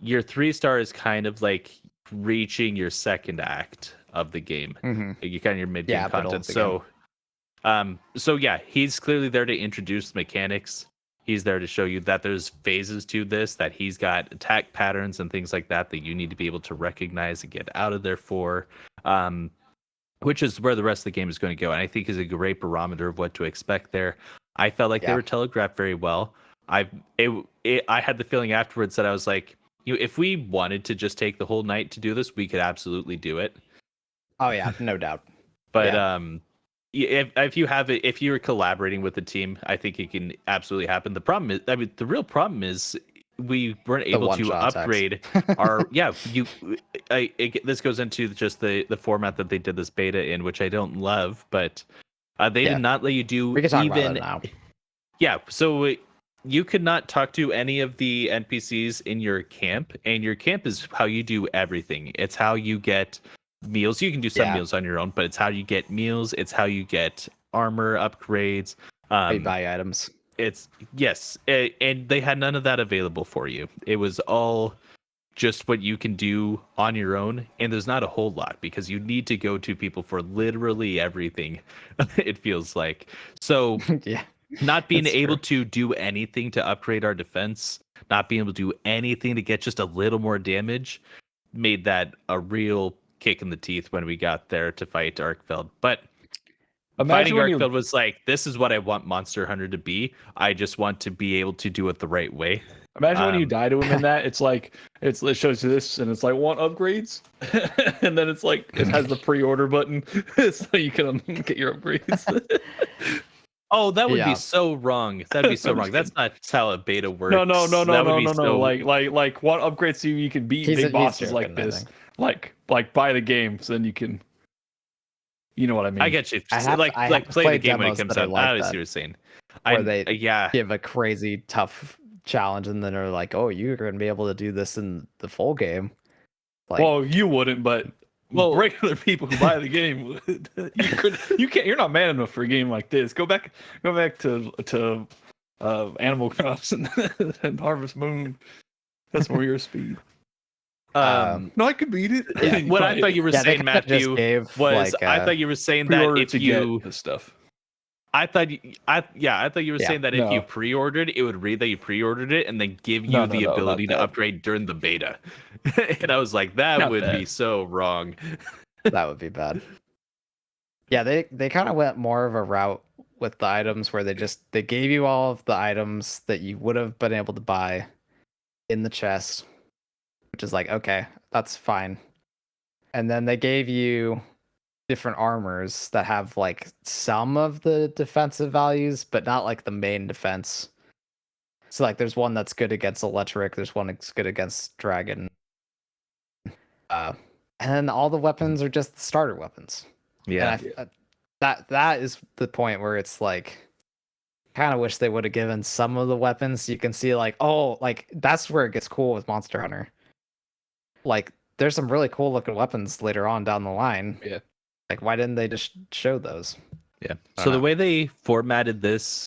Your 3-star is kind of like reaching your second act of the game. You kind of your mid game content. So yeah, he's clearly there to introduce mechanics. He's there to show you that there's phases to this, that he's got attack patterns and things like that you need to be able to recognize and get out of there for, which is where the rest of the game is going to go. And I think is a great barometer of what to expect there. I felt like they were telegraphed very well. I had the feeling afterwards that I was like, if we wanted to just take the whole night to do this, we could absolutely do it. Oh yeah, no doubt. But if you're collaborating with the team, I think it can absolutely happen. The problem is, the real problem is we weren't able to upgrade our. This goes into just the format that they did this beta in, which I don't love, but they did not let you do. We can talk about it now. Yeah, so you could not talk to any of the NPCs in your camp, and your camp is how you do everything. It's how you get meals. You can do some meals on your own, but it's how you get meals. It's how you get armor upgrades. You buy items. And they had none of that available for you. It was all just what you can do on your own, and there's not a whole lot because you need to go to people for literally everything. It feels like so. Not being able to do anything to upgrade our defense, not being able to do anything to get just a little more damage, made that a real kick in the teeth when we got there to fight Arkfeld. But fighting Arkfeld was like, this is what I want Monster Hunter to be. I just want to be able to do it the right way. Imagine when you die to him in that, it's like it shows you this, and it's like want upgrades, and then it's like it has the pre-order button, so you can get your upgrades. Oh, that would be so wrong. That'd be so wrong. That's not how a beta works. No. Like what upgrades so you can beat big bosses like this. Like buy the game, so then you can. You know what I mean? I get you. I have play the game when it comes out. I see what you're saying. They give a crazy tough challenge, and then they're like, "Oh, you're going to be able to do this in the full game." Like, well, you wouldn't, but regular people who buy the game, you can't. You're not man enough for a game like this. Go back to Animal Crossing and Harvest Moon. That's more your speed. Um, No, I could beat it. Yeah. what I thought you were Yeah, they saying, kinda just Matthew, gave, was like, I thought you were saying that pre-order if to you, get the stuff. I thought you were Yeah, saying that if you no. pre-ordered, it would read that you pre-ordered it and then give you No, the not ability to that. upgrade during the beta. And I was like, that Not would that. be so wrong. that would be bad. Yeah, they kind of went more of a route with the items where they gave you all of the items that you would have been able to buy in the chest, which is like, okay, that's fine. And then they gave you different armors that have like some of the defensive values, but not like the main defense. So like there's one that's good against electric, there's one that's good against dragon. And then all the weapons are just starter weapons. Yeah. And that is the point where it's like kind of wish they would have given some of the weapons so you can see like, oh, like that's where it gets cool with Monster Hunter. Like there's some really cool looking weapons later on down the line. Yeah. Like why didn't they just show those? Yeah. I So don't the know. way they formatted this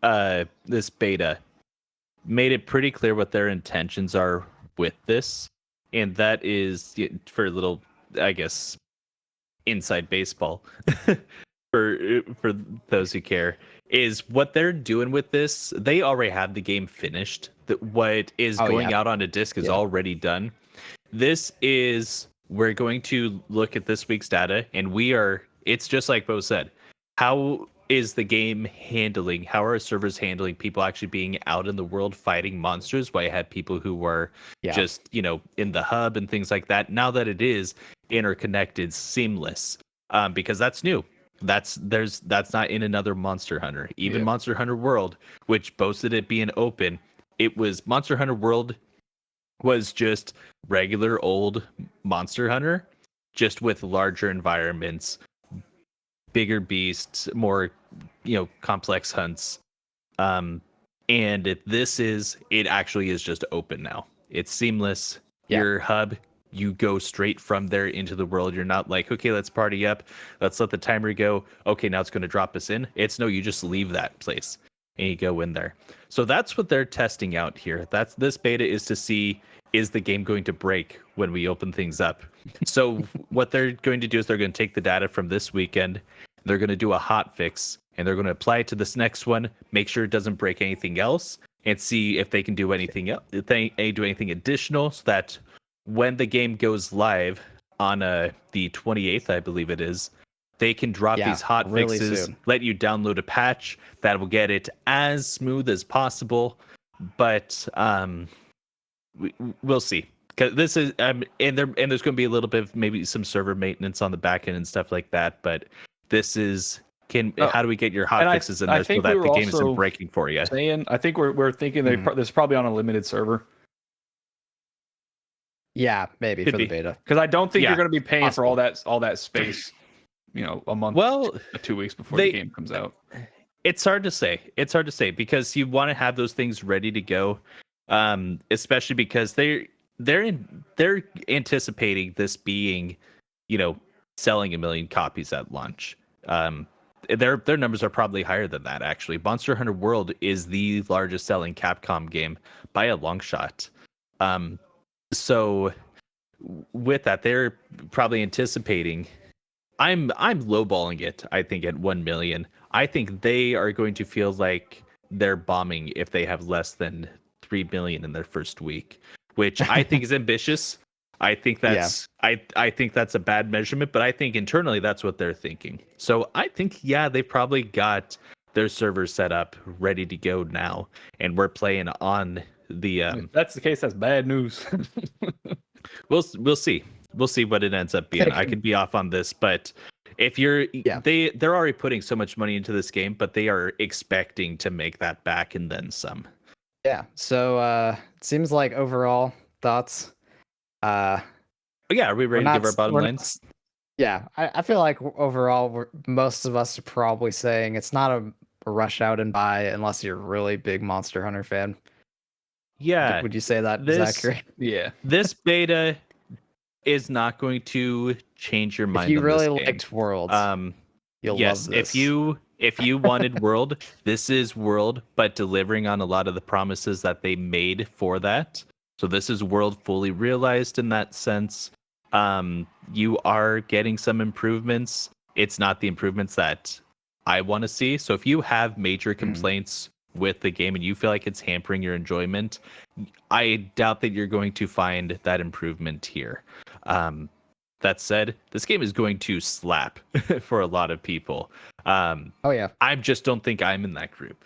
this beta made it pretty clear what their intentions are with this. And that is, for a little, I guess, inside baseball for those who care, is what they're doing with this. They already have the game finished. What is going out on a disc is already done. This is, we're going to look at this week's data, and it's just like Bo said, how is the game handling, how are servers handling people actually being out in the world fighting monsters? Why I had people who were just, in the hub and things like that. Now that it is interconnected, seamless, because that's new. That's not in another Monster Hunter. Even Monster Hunter World, which boasted it being open, it was Monster Hunter World was just regular old Monster Hunter, just with larger environments, bigger beasts, more complex hunts. And it actually is just open now. It's seamless. Your hub, you go straight from there into the world. You're not like, okay, let's party up, let's let the timer go, okay, now it's going to drop us in. It's no, you just leave that place and you go in there. So that's what they're testing out here. This beta is to see, is the game going to break when we open things up? So what they're going to do is they're going to take the data from this weekend, they're going to do a hot fix, and they're going to apply it to this next one, make sure it doesn't break anything else, and see if they can do anything else, do anything additional, so that when the game goes live on the 28th, I believe it is, they can drop these hot really fixes, soon. let you download a patch that will get it as smooth as possible. But we'll see, because this is and there's going to be a little bit of maybe some server maintenance on the back end and stuff like that. But this is how do we get your hot fixes in there so that the game isn't breaking for you? I think we're thinking this is probably on a limited server. Yeah, maybe for the beta. Because I don't think you're going to be paying for all that space, a month, 2 weeks before the game comes out. It's hard to say. Because you want to have those things ready to go, especially because they're anticipating this being, selling 1 million copies at launch. Their numbers are probably higher than that, actually. Monster Hunter World is the largest selling Capcom game by a long shot. So with that, they're probably anticipating. I'm lowballing it, I think, at 1 million. I think they are going to feel like they're bombing if they have less than 3 million in their first week, which I think is ambitious. I think that's I think that's a bad measurement, but I think internally that's what they're thinking. So I think they've probably got their servers set up, ready to go now, and we're playing on the. If that's the case, that's bad news. We'll see. We'll see what it ends up being. I could be off on this, but if they're already putting so much money into this game, but they are expecting to make that back and then some. Yeah. So it seems like overall thoughts. Are we ready to give our bottom lines? Yeah, I feel like overall most of us are probably saying it's not a rush out and buy unless you're a really big Monster Hunter fan. Yeah. Would you say that is accurate? Yeah. This beta is not going to change your mind. If you on really this game. liked Worlds, you'll love this. if you wanted World, this is World, but delivering on a lot of the promises that they made for that. So this is World fully realized in that sense. You are getting some improvements. It's not the improvements that I want to see. So if you have major complaints with the game and you feel like it's hampering your enjoyment, I doubt that you're going to find that improvement here. That said, this game is going to slap for a lot of people. Oh yeah. I just don't think I'm in that group.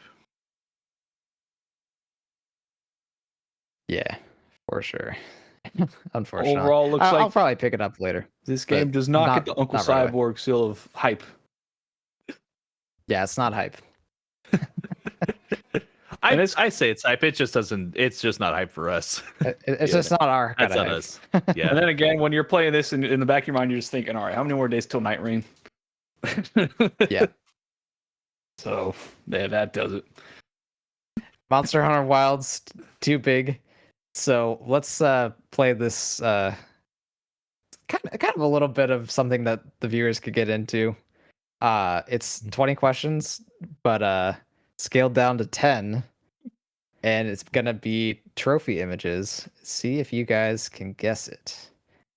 Yeah, for sure. Unfortunately. Overall, looks I'll like probably pick it up later. this game but does not get not- the Uncle not right away. Cyborg seal of hype. Yeah, it's not hype. And it's- I say it's hype. It just doesn't. It's just not hype for us. It's just not our kind That's of on hype. us. Yeah. And then again, when you're playing this in the back of your mind, you're just thinking, all right, how many more days till Night Rain? Yeah. So yeah, that does it. Monster Hunter Wilds too big. So let's play this kind of a little bit of something that the viewers could get into. It's 20 questions, but scaled down to 10, and it's gonna be trophy images. See if you guys can guess it.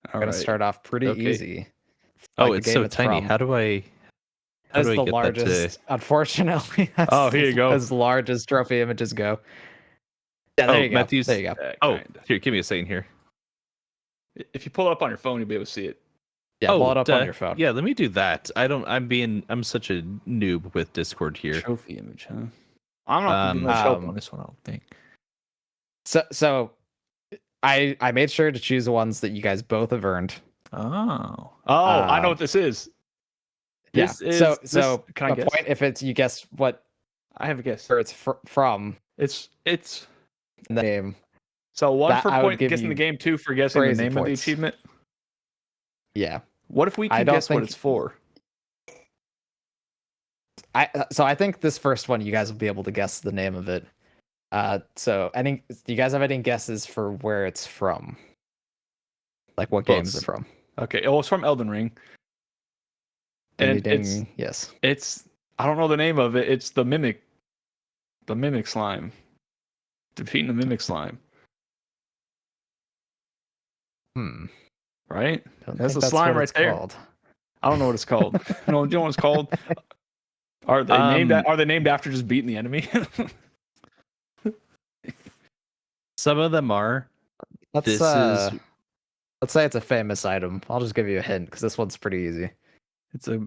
All We're gonna right. start off pretty Okay. easy. Oh, Like the it's game so it's tiny. from. How do I? How That's do I the get largest. that to? Unfortunately, that's Oh, here you go. as large as trophy images go. Yeah, there Oh, you go. Matthew's- There you go. Yeah, Oh, kinda. here, give me a second here. If you pull it up on your phone, you'll be able to see it. Yeah, pull it up duh. on your phone. Yeah, let me do that. I'm such a noob with Discord here. Trophy image, huh? I'm not gonna do much help on this one, I don't think. So I made sure to choose the ones that you guys both have earned. Oh, I know what this is. This is so Can I a guess? point if it's you guess what I have a guess. where it's from It's in the name. so one That for I would point give guessing you the game, two for guessing the crazy name of the points. achievement. Yeah. What if we I can don't guess what think- it's for? I think this first one you guys will be able to guess the name of it. So do you guys have any guesses for where it's from? Like what Well, games are from? Okay, it's from Elden Ring. And Ding, ding, yes. it's I don't know the name of it. It's the mimic slime. Defeating the mimic slime, right? Don't That's think the slime what right it's there. called. I don't know what it's called. No, do you know what it's called? Are they named after just beating the enemy? Some of them are. Let's This let's is say it's a famous item. I'll just give you a hint because this one's pretty easy. It's a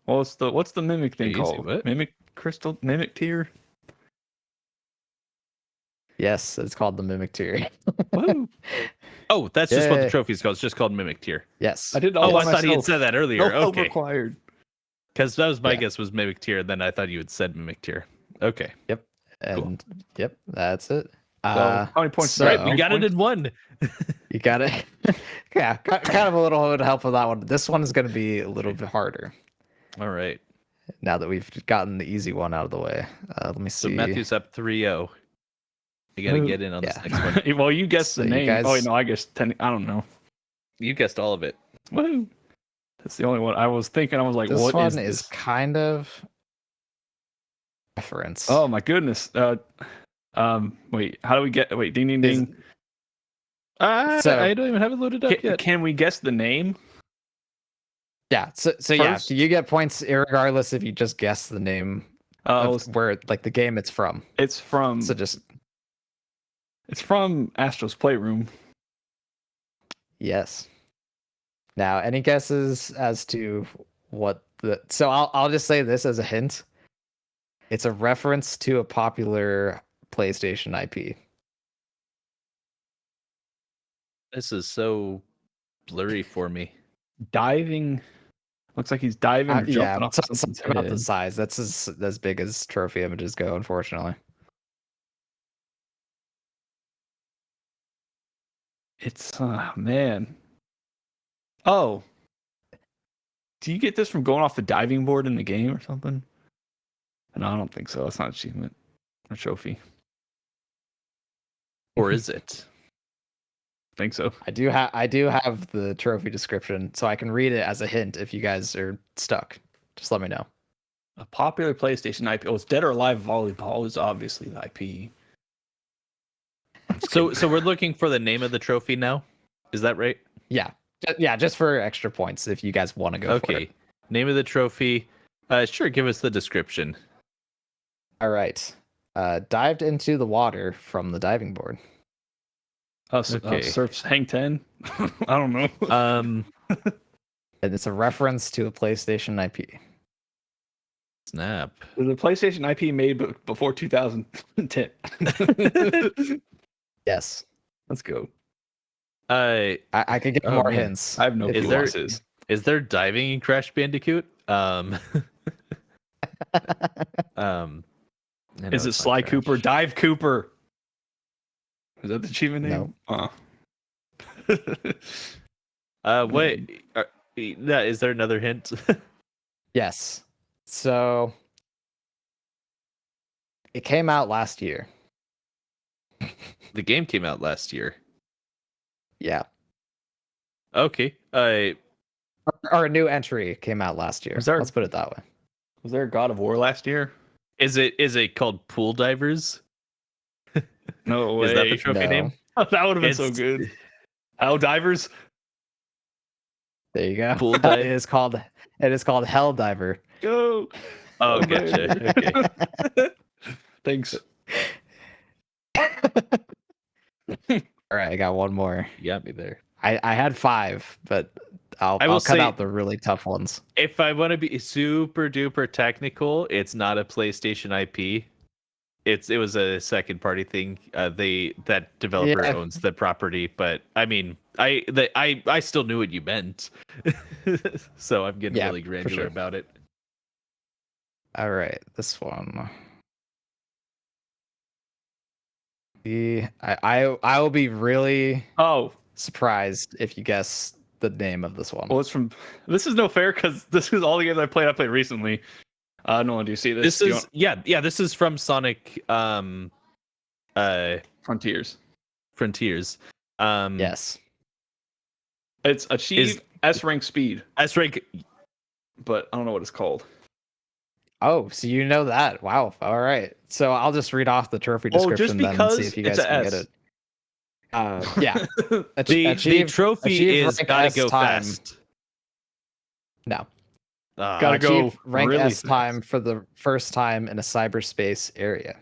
what's the mimic thing Easy, called? what? Mimic crystal, mimic tier. Yes, it's called the Mimic Tier. Woo. Oh, that's just what the Yay. trophy's called. It's just called Mimic Tier. Yes. I did it all Oh, by I thought he had myself. said that No earlier. help Okay, required. because that was my Yeah. guess was Mimic Tier. Then I thought you had said Mimic Tier. Okay, And yep, that's it. So, how many points? so- did I right, get? we got it in one. You got it. Yeah, kind of a little help with that one. This one is going to be a little bit harder All right. now that we've gotten the easy one out of the way. Let me So see. Matthew's up 3-0. You got to Woo. get in on this Yeah. next one. Well, you guessed So the you name. guys- Oh wait, no, I guessed 10. I don't know. You guessed all of it. Woo. That's the only one I was thinking. I was like, This what one is is this? kind of reference. Oh my goodness. Wait, how do we get? Wait, ding ding Is- ding. So- I don't even have it loaded up yet. Can we guess the name? Yeah. So yeah, First- you get points regardless if you just guess the name Oh, of where like the game it's from. it's from So just Astro's Playroom. yes. Now, any guesses as to what the? So I'll just say this as a hint. It's a reference to a popular PlayStation IP. This is so blurry for me. Diving. Looks like he's diving or jumping Yeah, off something's something about the head. size. That's as big as trophy images go, unfortunately. It's man. Oh. Do you get this from going off the diving board in the game or something? No, I don't think so. That's not an achievement or trophy. Or is it? Think so. I do have the trophy description, so I can read it as a hint if you guys are stuck. Just let me know. A popular PlayStation IP. Oh, it's Dead or Alive Volleyball is obviously the IP. So we're looking for the name of the trophy now. Is that right? Yeah. Yeah, just for extra points if you guys want to go for it. Okay. Name of the trophy. Sure, give us the description. All right. Dived into the water from the diving board. Okay. Surf's Hang 10? I don't know. And it's a reference to a PlayStation IP. Snap. The PlayStation IP made before 2010. Yes. Let's go. I could give Oh, more man. hints. I have no if clue you what want. this is. Is there diving in Crash Bandicoot? I know Is it it's not Sly Crash. Cooper? Dive Cooper. Is that the achievement name? No. Wait. Is there another hint? Yes. So it came out last year. The game came out last year. Yeah. Okay. Or a new entry came out last year. Was there- Let's put it that way. Was there a God of War last year? Is it called Pool Divers? No way. Is that the trophy No. name? That would have been so good. Hell Divers? There you go. Pool dive? It is called Hell Diver. Go. Oh, gotcha. Okay. Thanks. All right, I got one more. You got me there. I had 5, but I will I'll cut say- out the really tough ones. If I want to be super duper technical, it's not a PlayStation IP. It was a second party thing. That developer Yeah. owns the property, but I mean, I still knew what you meant. So I'm getting Yeah, really for granular sure. about it. All right, this one. I will be really Oh, surprised if you guess the name of this one. well, it's from. This is no fair because this is all the games I played recently. Nolan, do you see this? This Do you is yeah. This is from Sonic Frontiers. Frontiers. Yes. It's achieve S rank speed, S rank. but I don't know what it's called. Oh, so you know that. Wow. All right. So I'll just read off the trophy Oh, description just then and see because if you it's guys a can get S. it. Yeah. The trophy achieve is rank gotta S go time. fast. No. Gotta go Achieve rank really S fast. time for the first time in a cyberspace area.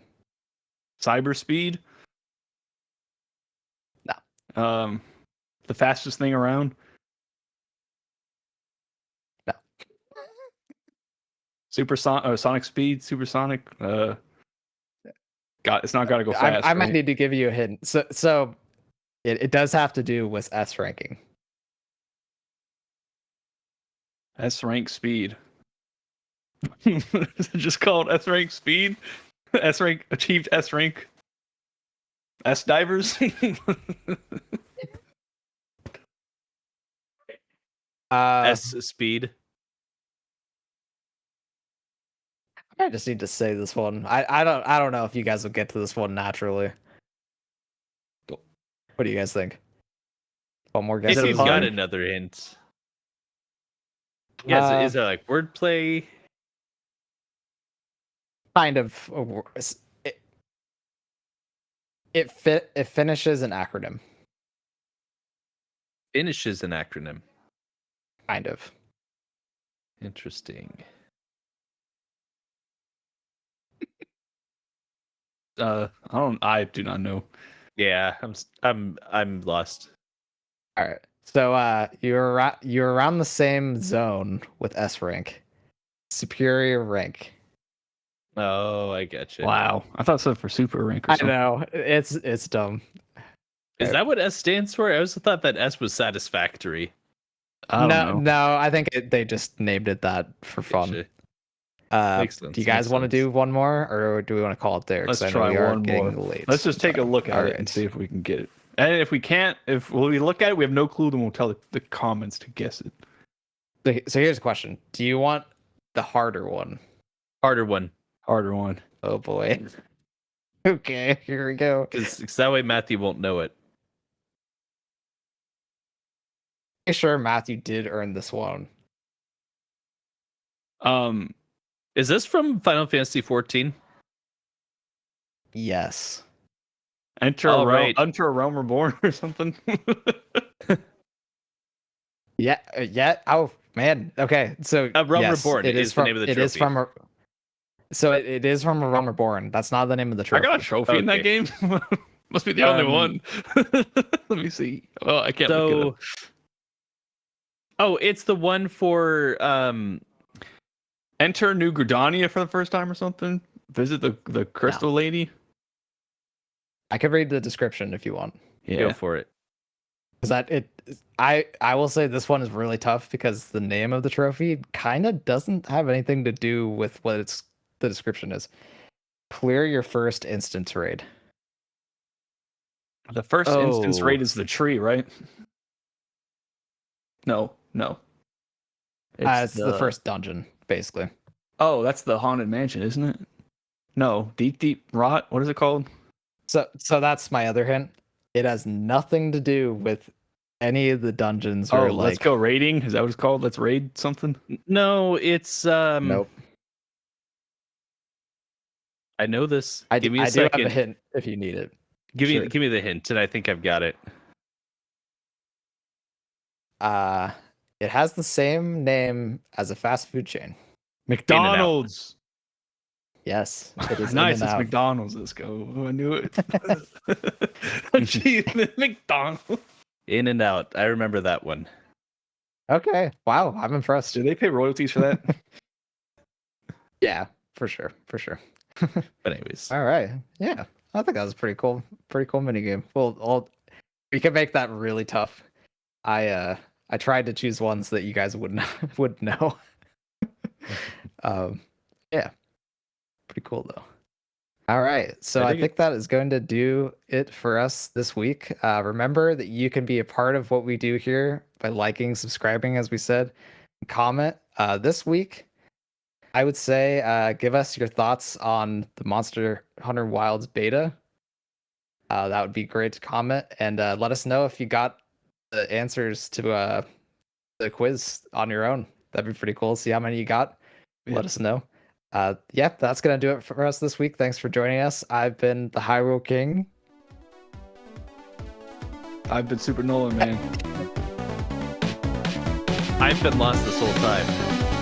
Cyber speed. No. The fastest thing around. No. Sonic speed, supersonic. It's not got to go fast. I might right? need to give you a hint. So it does have to do with S ranking. S rank speed. Is it just called S rank speed? S rank achieved S rank. S divers. S speed. I just need to say this one. I don't know if you guys will get to this one naturally. What do you guys think? One more guess. If it you've a got pun? another hint. Yeah, is it like wordplay? Kind of. It finishes an acronym. Finishes an acronym. Kind of. Interesting. I do not know. Yeah, I'm lost. All right. So you're around the same zone with S rank. Superior rank. Oh, I get you. Wow, I thought so for super rank or I something. know. It's dumb. Is that what S stands for? I always thought that S was satisfactory. I don't know. No, I think they just named it that for fun. Gotcha. Makes sense, Do you guys makes want to sense. do one more, or do we want to call it there? 'Cause Let's I know try we are one getting more. late. Let's just take a look at All it and right. see if we can get it. And if we can't, if we look at it, we have no clue, then we'll tell the comments to guess it. So here's a question: do you want the harder one? Harder one, Harder one. Oh boy. Okay, here we go. because that way Matthew won't know it. Pretty sure Matthew did earn this one. Is this from Final Fantasy 14? Yes. Enter Oh, a realm, right. Enter a Realm Reborn or something. Yeah. Yeah. Oh man. Okay. So Realm yes, Reborn it is is the from. name of the It is trophy. from. So it is from a Realm Reborn. That's not the name of the I trophy. got a trophy in that Okay. game. Must be the only one. Let me see. Well, I can't look it up. Oh, it's the one for Enter New Gridania for the first time or something. Visit the Crystal Lady. I could read the description if you want. Go for it. Because I will say this one is really tough because the name of the trophy kind of doesn't have anything to do with what the description is. Clear your first instance raid. The first instance raid is the tree, right? No. It's the first dungeon, basically. Oh, that's the haunted mansion, isn't it? No, deep rot. What is it called? So that's my other hint. It has nothing to do with any of the dungeons or Let's go raiding. Is that what it's called? Let's raid something. No, it's Nope. I know this. I Give me do a second. have a hint if you need it. Give me the hint, and I think I've got it. It has the same name as a fast food chain. McDonald's. Yes, it is Nice. In and It's out. McDonald's. Let's go. Oh, I knew it. Jeez, McDonald's. In and Out. I remember that one. Okay. Wow, I'm impressed. Do they pay royalties for that? Yeah, for sure. But anyways, All right. Yeah, I think that was pretty cool mini game. Well, we can make that really tough. I tried to choose ones that you guys would know. Yeah, pretty cool though. All right, so I think that is going to do it for us this week. Remember that you can be a part of what we do here by liking, subscribing, as we said, comment. This week, I would say give us your thoughts on the Monster Hunter Wilds beta. That would be great to comment, and let us know if you got the answers to the quiz on your own. That'd be pretty cool. See how many you got. Let us know. That's gonna do it for us this week. Thanks for joining us. I've been the Hyrule King. I've been Super Nolan, man. I've been lost this whole time.